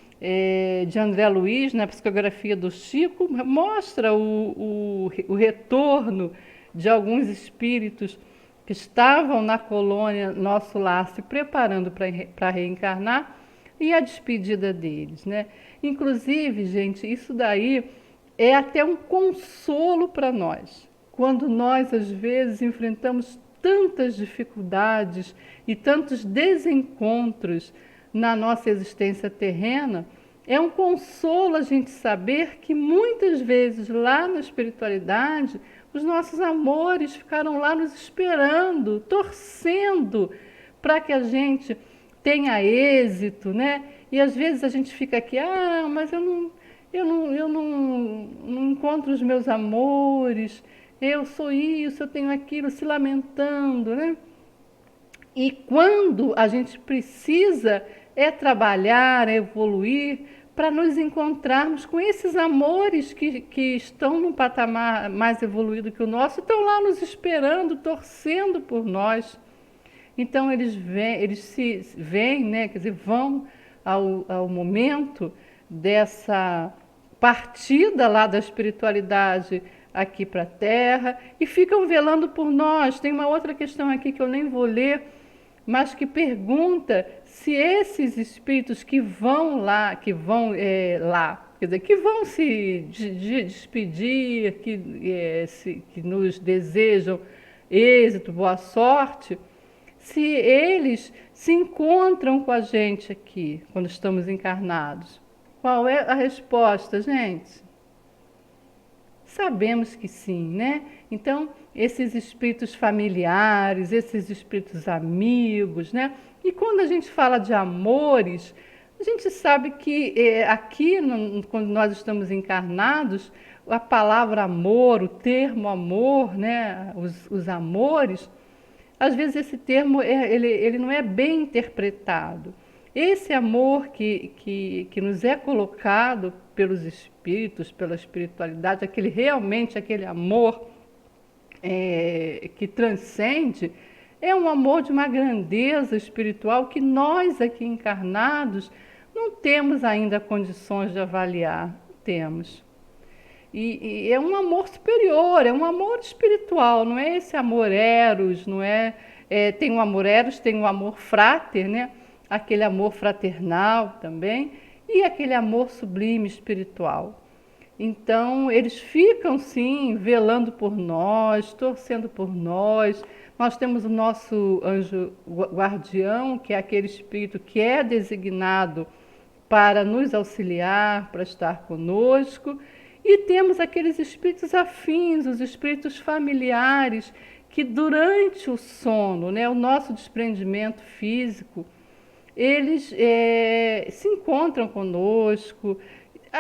[SPEAKER 1] de André Luiz, na psicografia do Chico, mostra o retorno de alguns espíritos que estavam na colônia Nosso Lar se preparando para reencarnar e a despedida deles, né? Inclusive, gente, isso daí é até um consolo para nós. Quando nós, às vezes, enfrentamos tantas dificuldades e tantos desencontros na nossa existência terrena, é um consolo a gente saber que muitas vezes lá na espiritualidade os nossos amores ficaram lá nos esperando, torcendo para que a gente tenha êxito, né? E às vezes a gente fica aqui, mas eu não encontro os meus amores, eu sou isso, eu tenho aquilo, se lamentando, né? E quando a gente precisa trabalhar, evoluir, para nos encontrarmos com esses amores que estão num patamar mais evoluído que o nosso, estão lá nos esperando, torcendo por nós. Então eles vêm, né, quer dizer, vão ao momento dessa partida lá da espiritualidade aqui para a Terra e ficam velando por nós. Tem uma outra questão aqui que eu nem vou ler, mas que pergunta se esses espíritos que vão lá, quer dizer, que vão se despedir, que nos desejam êxito, boa sorte, se eles se encontram com a gente aqui, quando estamos encarnados. Qual é a resposta, gente? Sabemos que sim, né? Então, esses espíritos familiares, esses espíritos amigos, né? E quando a gente fala de amores, a gente sabe que aqui, quando nós estamos encarnados, a palavra amor, o termo amor, né? Os amores, às vezes esse termo ele não é bem interpretado. Esse amor que nos é colocado pelos espíritos, pela espiritualidade, realmente aquele amor que transcende, é um amor de uma grandeza espiritual que nós aqui encarnados não temos ainda condições de avaliar. Não temos. E é um amor superior, é um amor espiritual, não é esse amor eros, não tem o amor eros, tem o amor frater, né? Aquele amor fraternal também, e aquele amor sublime espiritual. Então, eles ficam, sim, velando por nós, torcendo por nós. Nós temos o nosso anjo guardião, que é aquele espírito que é designado para nos auxiliar, para estar conosco. E temos aqueles espíritos afins, os espíritos familiares, que durante o sono, né, o nosso desprendimento físico, eles se encontram conosco,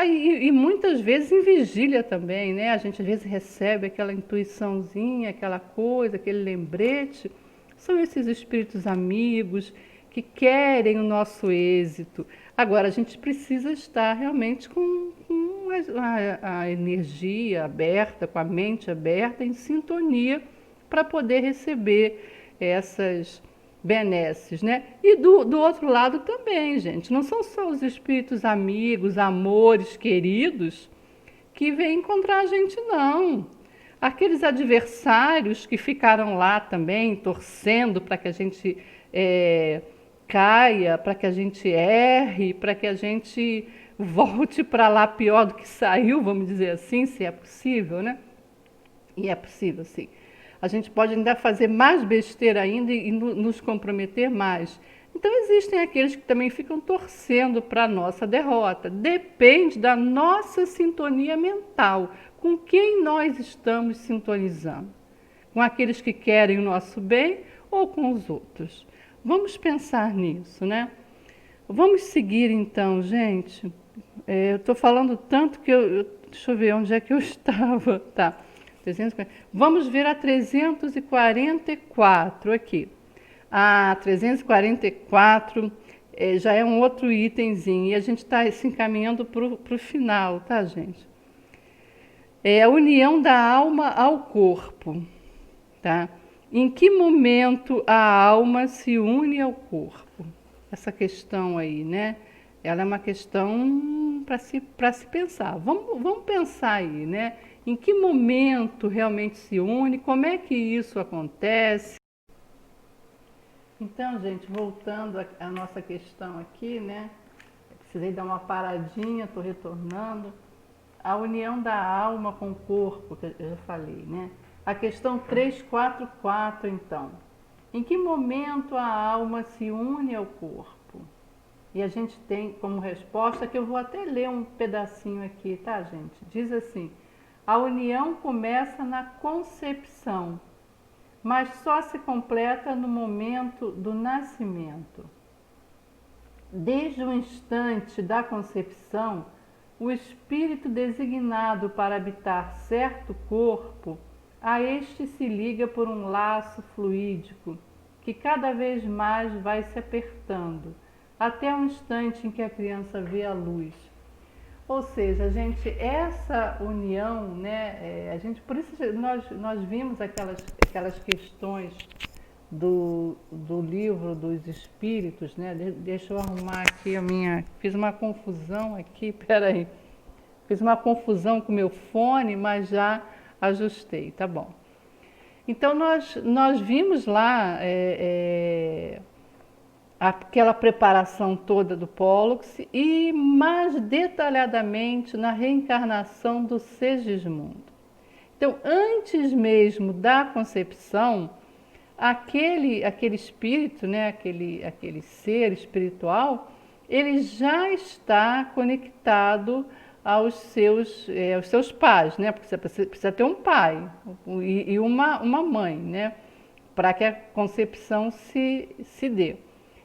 [SPEAKER 1] e muitas vezes em vigília também, né? A gente às vezes recebe aquela intuiçãozinha, aquela coisa, aquele lembrete. São esses espíritos amigos que querem o nosso êxito. Agora, a gente precisa estar realmente com a energia aberta, com a mente aberta, em sintonia, para poder receber essas benesses, né? E do outro lado também, gente, não são só os espíritos amigos, amores, queridos, que vêm encontrar a gente, não. aqueles adversários que ficaram lá também torcendo para que a gente caia, para que a gente erre, para que a gente volte para lá pior do que saiu, vamos dizer assim, se é possível, né? E é possível, sim. A gente pode ainda fazer mais besteira ainda e nos comprometer mais. Então existem aqueles que também ficam torcendo para a nossa derrota. Depende da nossa sintonia mental, com quem nós estamos sintonizando. Com aqueles que querem o nosso bem ou com os outros. Vamos pensar nisso, né? Vamos seguir então, gente. Eu estou falando tanto que deixa eu ver onde é que eu estava. Tá. 340. Vamos ver a 344 aqui. A 344 já é um outro itemzinho e a gente está se encaminhando para o final, tá, gente? É a união da alma ao corpo, tá? Em que momento a alma se une ao corpo? Essa questão aí, né? Ela é uma questão para se pensar. Vamos pensar aí, né? Em que momento realmente se une? Como é que isso acontece? Então, gente, voltando à nossa questão aqui, né? Precisei dar uma paradinha, estou retornando. A união da alma com o corpo, que eu já falei, né? A questão 344, então. Em que momento a alma se une ao corpo? E a gente tem como resposta, que eu vou até ler um pedacinho aqui, tá, gente? Diz assim: a união começa na concepção, mas só se completa no momento do nascimento. Desde o instante da concepção, o espírito designado para habitar certo corpo, a este se liga por um laço fluídico, que cada vez mais vai se apertando, até o instante em que a criança vê a luz. Ou seja, gente, essa união, né, a gente, por isso nós vimos aquelas questões do livro dos espíritos, né? Deixa eu arrumar aqui a minha... Fiz uma confusão aqui, peraí. Fiz uma confusão com o meu fone, mas já ajustei, tá bom. Então nós vimos lá aquela preparação toda do Pollux e mais detalhadamente na reencarnação do Segismundo. Então, antes mesmo da concepção, aquele espírito, né, aquele ser espiritual, ele já está conectado aos seus pais, né? Porque você precisa ter um pai e uma mãe, né? Para que a concepção se dê.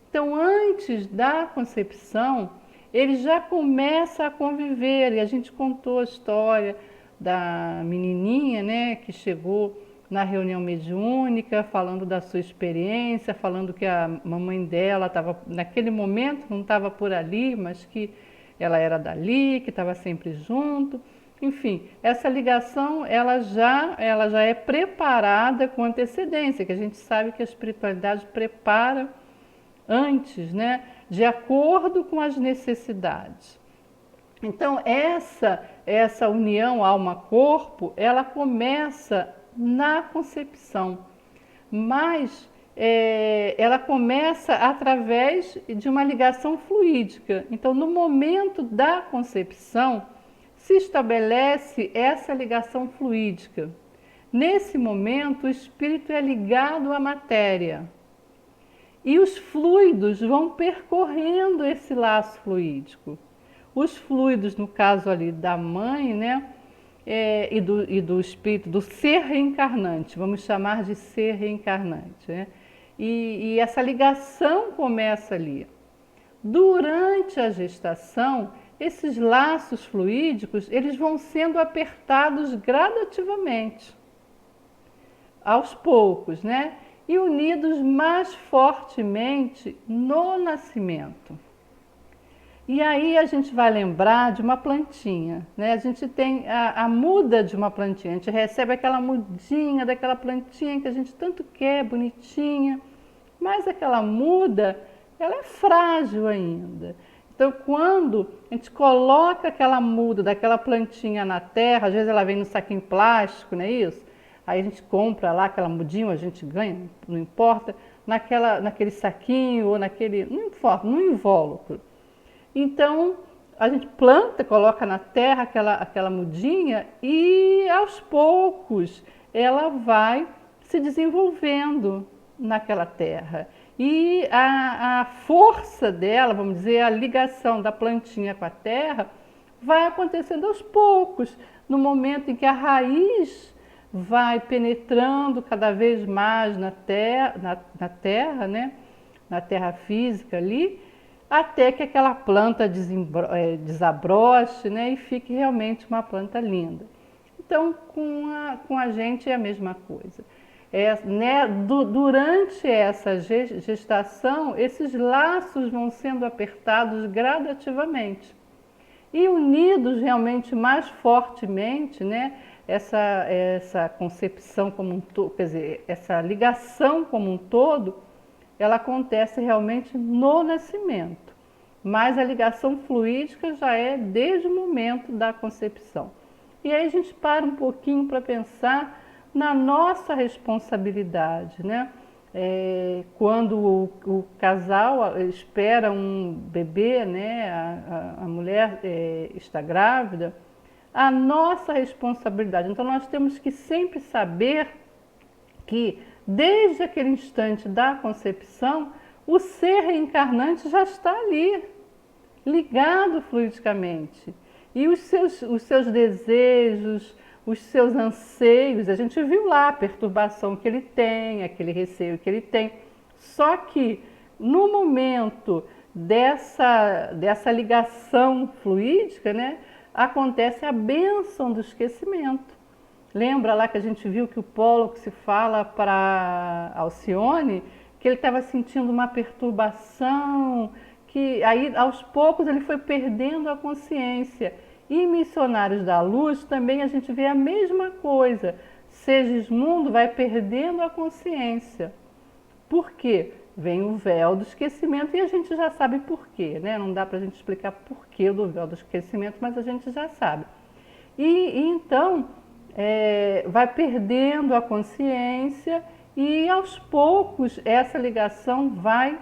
[SPEAKER 1] Então, antes da concepção, ele já começa a conviver, e a gente contou a história da menininha, né, que chegou na reunião mediúnica, falando da sua experiência, falando que a mamãe dela estava, naquele momento, não estava por ali, mas que ela era dali, que estava sempre junto. Enfim, essa ligação ela já é preparada com antecedência, que a gente sabe que a espiritualidade prepara antes, né, de acordo com as necessidades. Então, essa união alma-corpo, ela começa na concepção, mas ela começa através de uma ligação fluídica. Então, no momento da concepção, se estabelece essa ligação fluídica. Nesse momento, o espírito é ligado à matéria. E os fluidos vão percorrendo esse laço fluídico. Os fluidos, no caso ali da mãe, né, e do espírito, do ser reencarnante, vamos chamar de ser reencarnante, né? E essa ligação começa ali. Durante a gestação, esses laços fluídicos, eles vão sendo apertados gradativamente, aos poucos, né? E unidos mais fortemente no nascimento. E aí a gente vai lembrar de uma plantinha, né? A gente tem a muda de uma plantinha, a gente recebe aquela mudinha daquela plantinha que a gente tanto quer, bonitinha, mas aquela muda, ela é frágil ainda. Então, quando a gente coloca aquela muda daquela plantinha na terra, às vezes ela vem no saquinho plástico, não é isso? aí a gente compra lá aquela mudinha, a gente ganha, não importa, naquele saquinho ou naquele, não importa, no invólucro. Então, a gente planta, coloca na terra aquela mudinha e aos poucos ela vai se desenvolvendo naquela terra. E a força dela, vamos dizer, a ligação da plantinha com a terra, vai acontecendo aos poucos, no momento em que a raiz vai penetrando cada vez mais na terra, né? Na terra física ali, até que aquela planta desabroche, né? E fique realmente uma planta linda. Então, com a gente é a mesma coisa. Durante essa gestação, esses laços vão sendo apertados gradativamente e unidos realmente mais fortemente, né? Essa concepção como um todo, quer dizer, essa ligação como um todo, ela acontece realmente no nascimento, mas a ligação fluídica já é desde o momento da concepção. E aí a gente para um pouquinho para pensar na nossa responsabilidade, né? Quando o casal espera um bebê, né? A mulher está grávida, a nossa responsabilidade. Então nós temos que sempre saber que desde aquele instante da concepção, o ser reencarnante já está ali, ligado fluidicamente. E os seus desejos, os seus anseios, a gente viu lá a perturbação que ele tem, aquele receio que ele tem. Só que no momento dessa ligação fluídica, né, acontece a bênção do esquecimento. Lembra lá que a gente viu que o Pólux se fala para Alcione que ele estava sentindo uma perturbação, que aí aos poucos ele foi perdendo a consciência. E em Missionários da Luz também a gente vê a mesma coisa. Segismundo vai perdendo a consciência. Por quê? Vem o véu do esquecimento e a gente já sabe por quê, né? Não dá para a gente explicar por quê do véu do esquecimento, mas a gente já sabe. E então vai perdendo a consciência e aos poucos essa ligação vai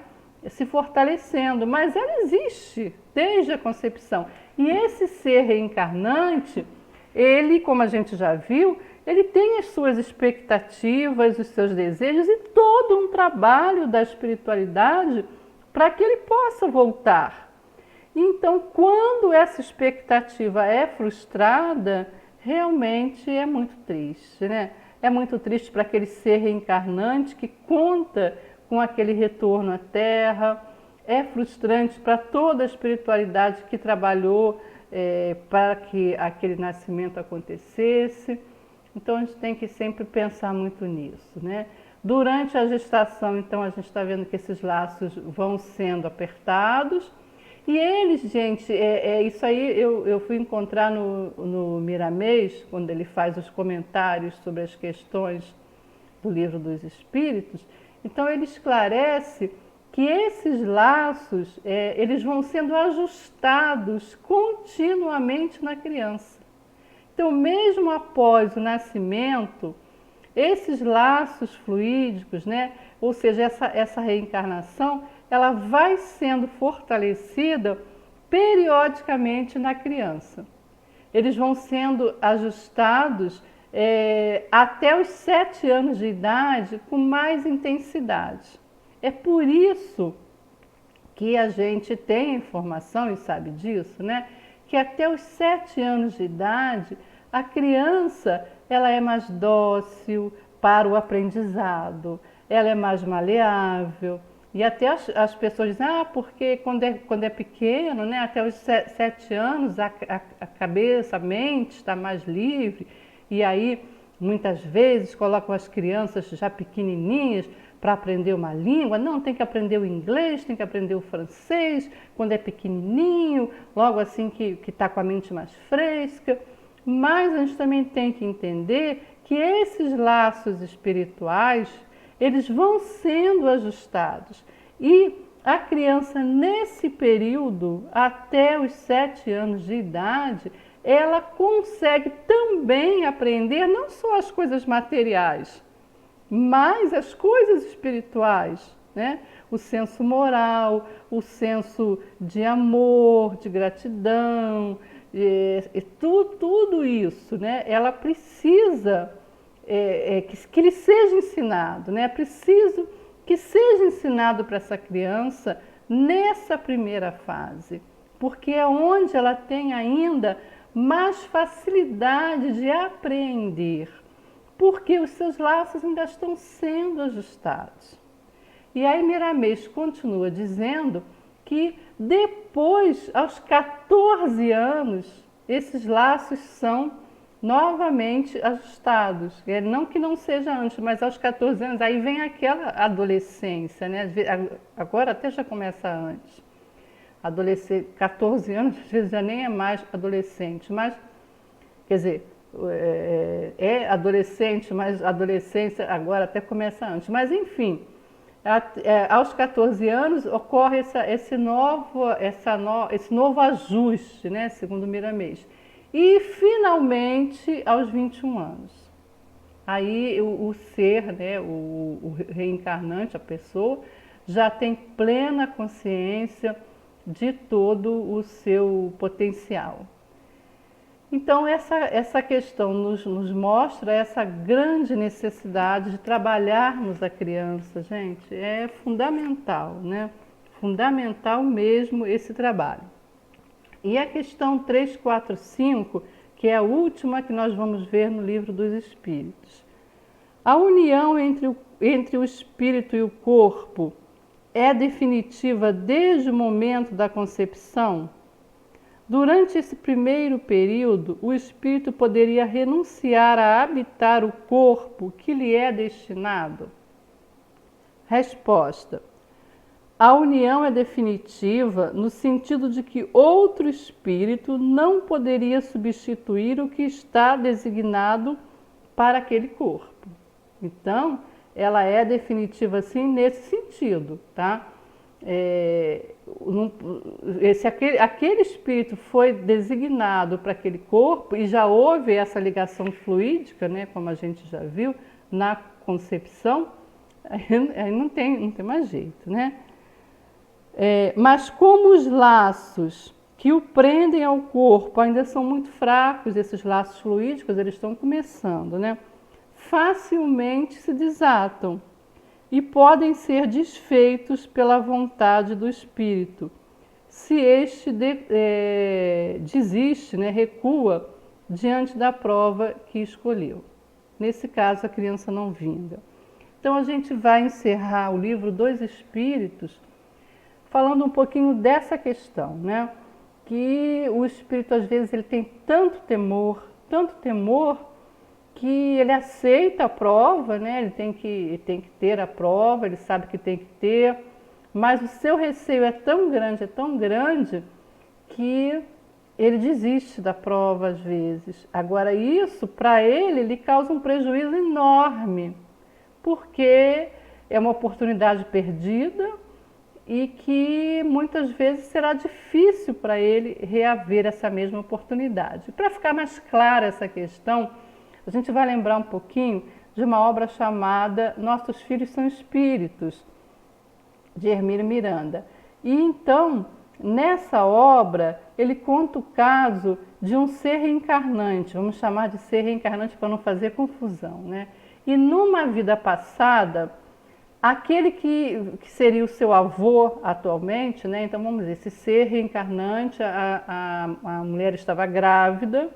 [SPEAKER 1] se fortalecendo, mas ela existe desde a concepção. E esse ser reencarnante, ele, como a gente já viu, ele tem as suas expectativas, os seus desejos e todo um trabalho da espiritualidade para que ele possa voltar. Então, quando essa expectativa é frustrada, realmente é muito triste, né? É muito triste para aquele ser reencarnante que conta com aquele retorno à Terra. É frustrante para toda a espiritualidade que trabalhou para que aquele nascimento acontecesse. Então a gente tem que sempre pensar muito nisso, né? Durante a gestação, então, a gente está vendo que esses laços vão sendo apertados. E eles, gente, isso aí eu fui encontrar no Miramês, quando ele faz os comentários sobre as questões do Livro dos Espíritos. Então ele esclarece que esses laços, eles vão sendo ajustados continuamente na criança. Então, mesmo após o nascimento, esses laços fluídicos, né, ou seja, essa reencarnação, ela vai sendo fortalecida periodicamente na criança. Eles vão sendo ajustados até os 7 anos de idade com mais intensidade. É por isso que a gente tem informação e sabe disso, né? Que até os 7 anos de idade a criança ela é mais dócil para o aprendizado, ela é mais maleável. E até as pessoas dizem, porque quando é pequeno, né, até os 7 anos, a cabeça, a mente está mais livre. E aí, muitas vezes, colocam as crianças já pequenininhas para aprender uma língua. Não, tem que aprender o inglês, tem que aprender o francês, quando é pequenininho, logo assim que está com a mente mais fresca. Mas a gente também tem que entender que esses laços espirituais, eles vão sendo ajustados. E a criança, nesse período, até os 7 anos de idade, ela consegue também aprender não só as coisas materiais, mas as coisas espirituais, né? O senso moral, o senso de amor, de gratidão, tudo isso, né? Ela precisa que lhe seja ensinado, né? É preciso que seja ensinado para essa criança nessa primeira fase, porque é onde ela tem ainda mais facilidade de aprender, porque os seus laços ainda estão sendo ajustados. E aí Miramês continua dizendo que depois, aos 14 anos, esses laços são novamente ajustados. Não que não seja antes, mas aos 14 anos, aí vem aquela adolescência, né? Agora até já começa antes. Adolescente, 14 anos, às vezes já nem é mais adolescente, mas, quer dizer, é adolescente, mas a adolescência agora até começa antes. Mas, enfim, aos 14 anos ocorre esse novo ajuste, né, segundo Miramês. E, finalmente, aos 21 anos. Aí o ser, né, o reencarnante, a pessoa, já tem plena consciência de todo o seu potencial. Então, essa questão nos mostra essa grande necessidade de trabalharmos a criança, gente. É fundamental, né? Fundamental mesmo esse trabalho. E a questão 3, 4, 5, que é a última que nós vamos ver no Livro dos Espíritos. A união entre o espírito e o corpo é definitiva desde o momento da concepção? Durante esse primeiro período, o espírito poderia renunciar a habitar o corpo que lhe é destinado? Resposta: a união é definitiva no sentido de que outro espírito não poderia substituir o que está designado para aquele corpo. Então, ela é definitiva sim nesse sentido, tá? Aquele espírito foi designado para aquele corpo e já houve essa ligação fluídica, né, como a gente já viu, na concepção, aí não tem mais jeito, né? Mas como os laços que o prendem ao corpo ainda são muito fracos, esses laços fluídicos, eles estão começando, né? Facilmente se desatam e podem ser desfeitos pela vontade do espírito, se este desiste, né, recua diante da prova que escolheu. Nesse caso, a criança não vinga. Então, a gente vai encerrar o livro dos Espíritos falando um pouquinho dessa questão, né? Que o espírito, às vezes, ele tem tanto temor, que ele aceita a prova, né? Ele tem que ter a prova, ele sabe que tem que ter, mas o seu receio é tão grande, que ele desiste da prova às vezes. Agora, isso, para ele, lhe causa um prejuízo enorme, porque é uma oportunidade perdida e que muitas vezes será difícil para ele reaver essa mesma oportunidade. Para ficar mais clara essa questão, a gente vai lembrar um pouquinho de uma obra chamada Nossos Filhos São Espíritos, de Hermínio Miranda. E então, nessa obra, ele conta o caso de um ser reencarnante, vamos chamar de ser reencarnante para não fazer confusão, né? E numa vida passada, aquele que seria o seu avô atualmente, né? Então vamos dizer, esse ser reencarnante, a mulher estava grávida,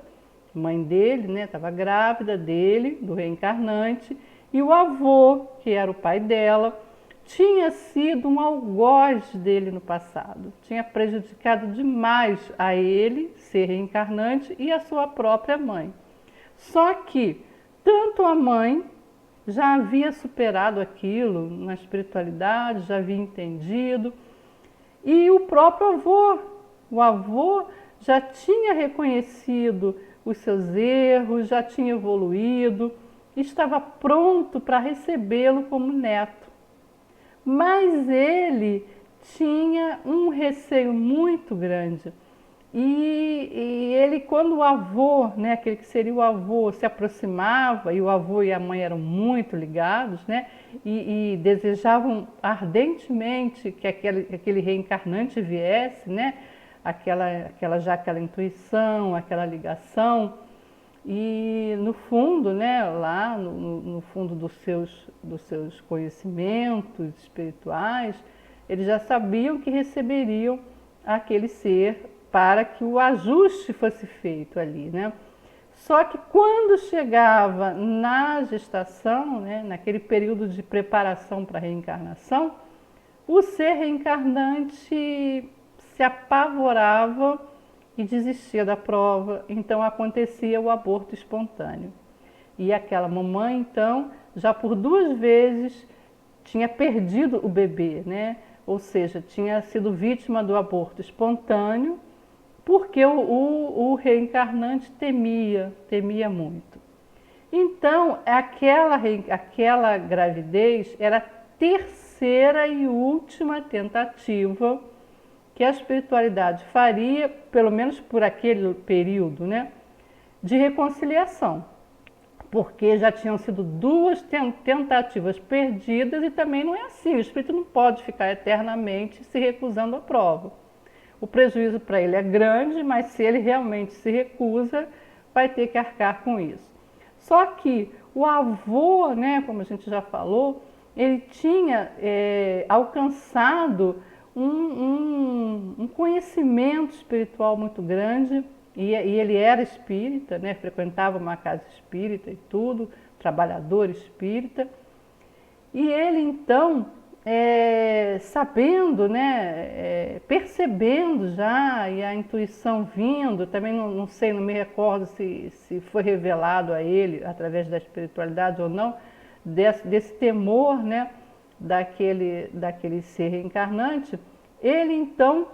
[SPEAKER 1] mãe dele, né, estava grávida dele, do reencarnante, e o avô, que era o pai dela, tinha sido um algoz dele no passado, tinha prejudicado demais a ele, ser reencarnante, e a sua própria mãe. Só que tanto a mãe já havia superado aquilo na espiritualidade, já havia entendido, e o próprio avô, o avô já tinha reconhecido os seus erros, já tinha evoluído, estava pronto para recebê-lo como neto. Mas ele tinha um receio muito grande E ele, quando o avô, né, aquele que seria o avô, se aproximava, e o avô e a mãe eram muito ligados, né, e desejavam ardentemente que aquele reencarnante viesse, né, aquela intuição, aquela ligação, e no fundo, né, lá no fundo dos seus conhecimentos espirituais, eles já sabiam que receberiam aquele ser para que o ajuste fosse feito ali, né? Só que quando chegava na gestação, né, naquele período de preparação para a reencarnação, o ser reencarnante se apavorava e desistia da prova, então acontecia o aborto espontâneo. E aquela mamãe, então, já por 2 vezes tinha perdido o bebê, né? Ou seja, tinha sido vítima do aborto espontâneo, porque o reencarnante temia muito. Então, aquela gravidez era a terceira e última tentativa que a espiritualidade faria, pelo menos por aquele período, né, de reconciliação. Porque já tinham sido 2 tentativas perdidas e também não é assim. O espírito não pode ficar eternamente se recusando à prova. O prejuízo para ele é grande, mas se ele realmente se recusa, vai ter que arcar com isso. Só que o avô, né, como a gente já falou, ele tinha alcançado um conhecimento espiritual muito grande, e ele era espírita, né, frequentava uma casa espírita e tudo, trabalhador espírita. E ele então, sabendo, né, percebendo já, e a intuição vindo, também não sei, não me recordo se foi revelado a ele através da espiritualidade ou não, desse temor, né, daquele ser reencarnante, ele então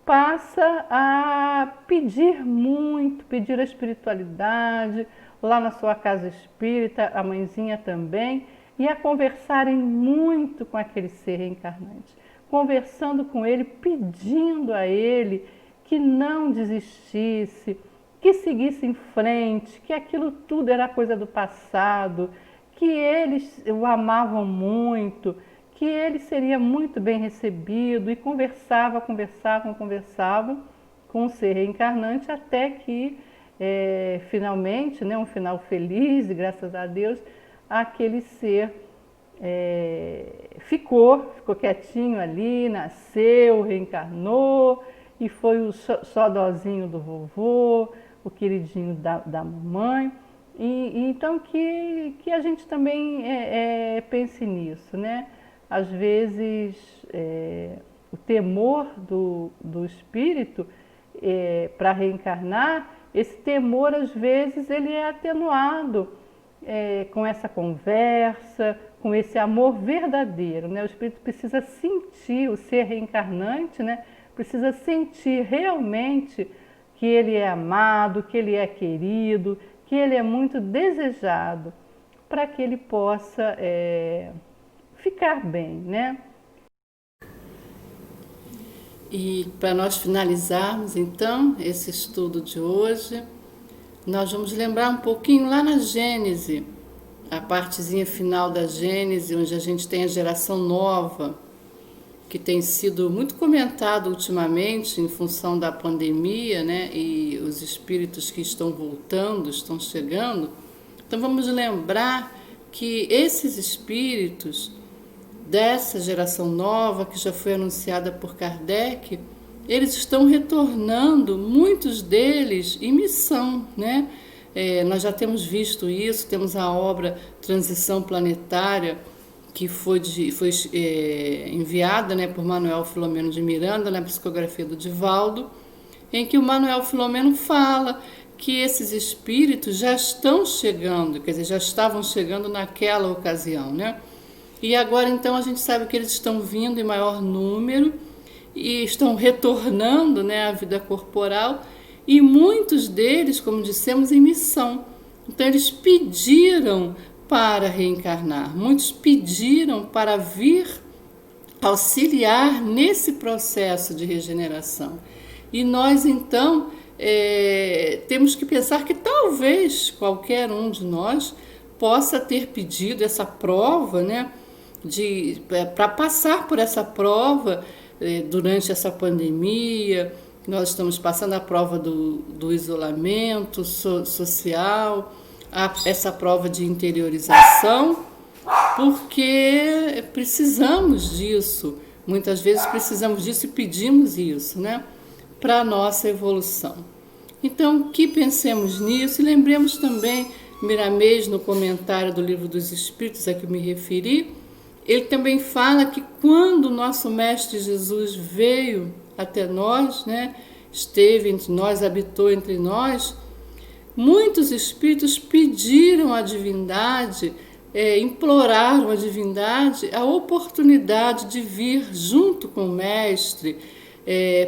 [SPEAKER 1] passa a pedir muito, pedir a espiritualidade, lá na sua casa espírita, a mãezinha também, e a conversarem muito com aquele ser reencarnante, conversando com ele, pedindo a ele que não desistisse, que seguisse em frente, que aquilo tudo era coisa do passado, que eles o amavam muito, que ele seria muito bem recebido, e conversavam com o ser reencarnante até que finalmente, né, um final feliz, e graças a Deus, aquele ser ficou quietinho ali, nasceu, reencarnou, e foi o xodózinho do vovô, o queridinho da mamãe. Então que a gente também pense nisso, né? Às vezes o temor do espírito para reencarnar, esse temor às vezes ele é atenuado com essa conversa, com esse amor verdadeiro, né? O espírito precisa sentir, o ser reencarnante, né, precisa sentir realmente que ele é amado, que ele é querido, que ele é muito desejado, para que ele possa ficar bem, né? E para nós finalizarmos então esse estudo de hoje, nós vamos lembrar um pouquinho lá na Gênese, a partezinha final da Gênese, onde a gente tem a geração nova, que tem sido muito comentado ultimamente em função da pandemia, né? E os espíritos que estão voltando, estão chegando. Então vamos lembrar que esses espíritos dessa geração nova, que já foi anunciada por Kardec, eles estão retornando, muitos deles, em missão, né? Nós já temos visto isso, temos a obra Transição Planetária, que foi enviada, né, por Manuel Filomeno de Miranda, na psicografia do Divaldo, em que o Manuel Filomeno fala que esses espíritos já estão chegando, quer dizer, já estavam chegando naquela ocasião, né? E agora, então, a gente sabe que eles estão vindo em maior número e estão retornando, né, à vida corporal, e muitos deles, como dissemos, em missão. Então, eles pediram para reencarnar, muitos pediram para vir auxiliar nesse processo de regeneração. E nós, então, temos que pensar que talvez qualquer um de nós possa ter pedido essa prova, né, para passar por essa prova durante essa pandemia. Nós estamos passando a prova do isolamento social, essa prova de interiorização, porque precisamos disso. Muitas vezes precisamos disso e pedimos isso, né, para a nossa evolução. Então, que pensemos nisso e lembremos também, Miramês, no comentário do Livro dos Espíritos a que me referi, ele também fala que quando o nosso Mestre Jesus veio até nós, né, esteve entre nós, habitou entre nós, muitos espíritos pediram à divindade, imploraram à divindade a oportunidade de vir junto com o Mestre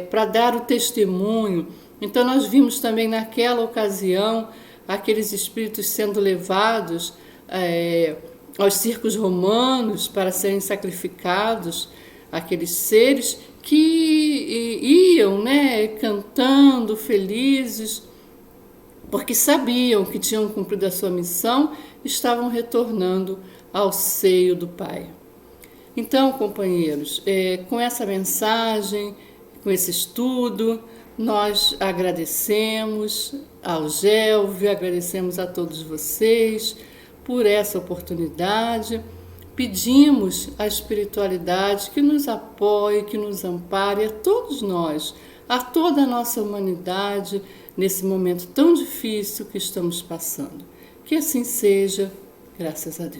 [SPEAKER 1] para dar o testemunho. Então nós vimos também naquela ocasião aqueles espíritos sendo levados aos circos romanos para serem sacrificados, aqueles seres que iam, né, cantando, felizes, porque sabiam que tinham cumprido a sua missão, estavam retornando ao seio do Pai. Então, companheiros, com essa mensagem, com esse estudo, nós agradecemos ao Gelve, agradecemos a todos vocês por essa oportunidade. Pedimos à espiritualidade que nos apoie, que nos ampare, a todos nós, a toda a nossa humanidade, nesse momento tão difícil que estamos passando. Que assim seja, graças a Deus.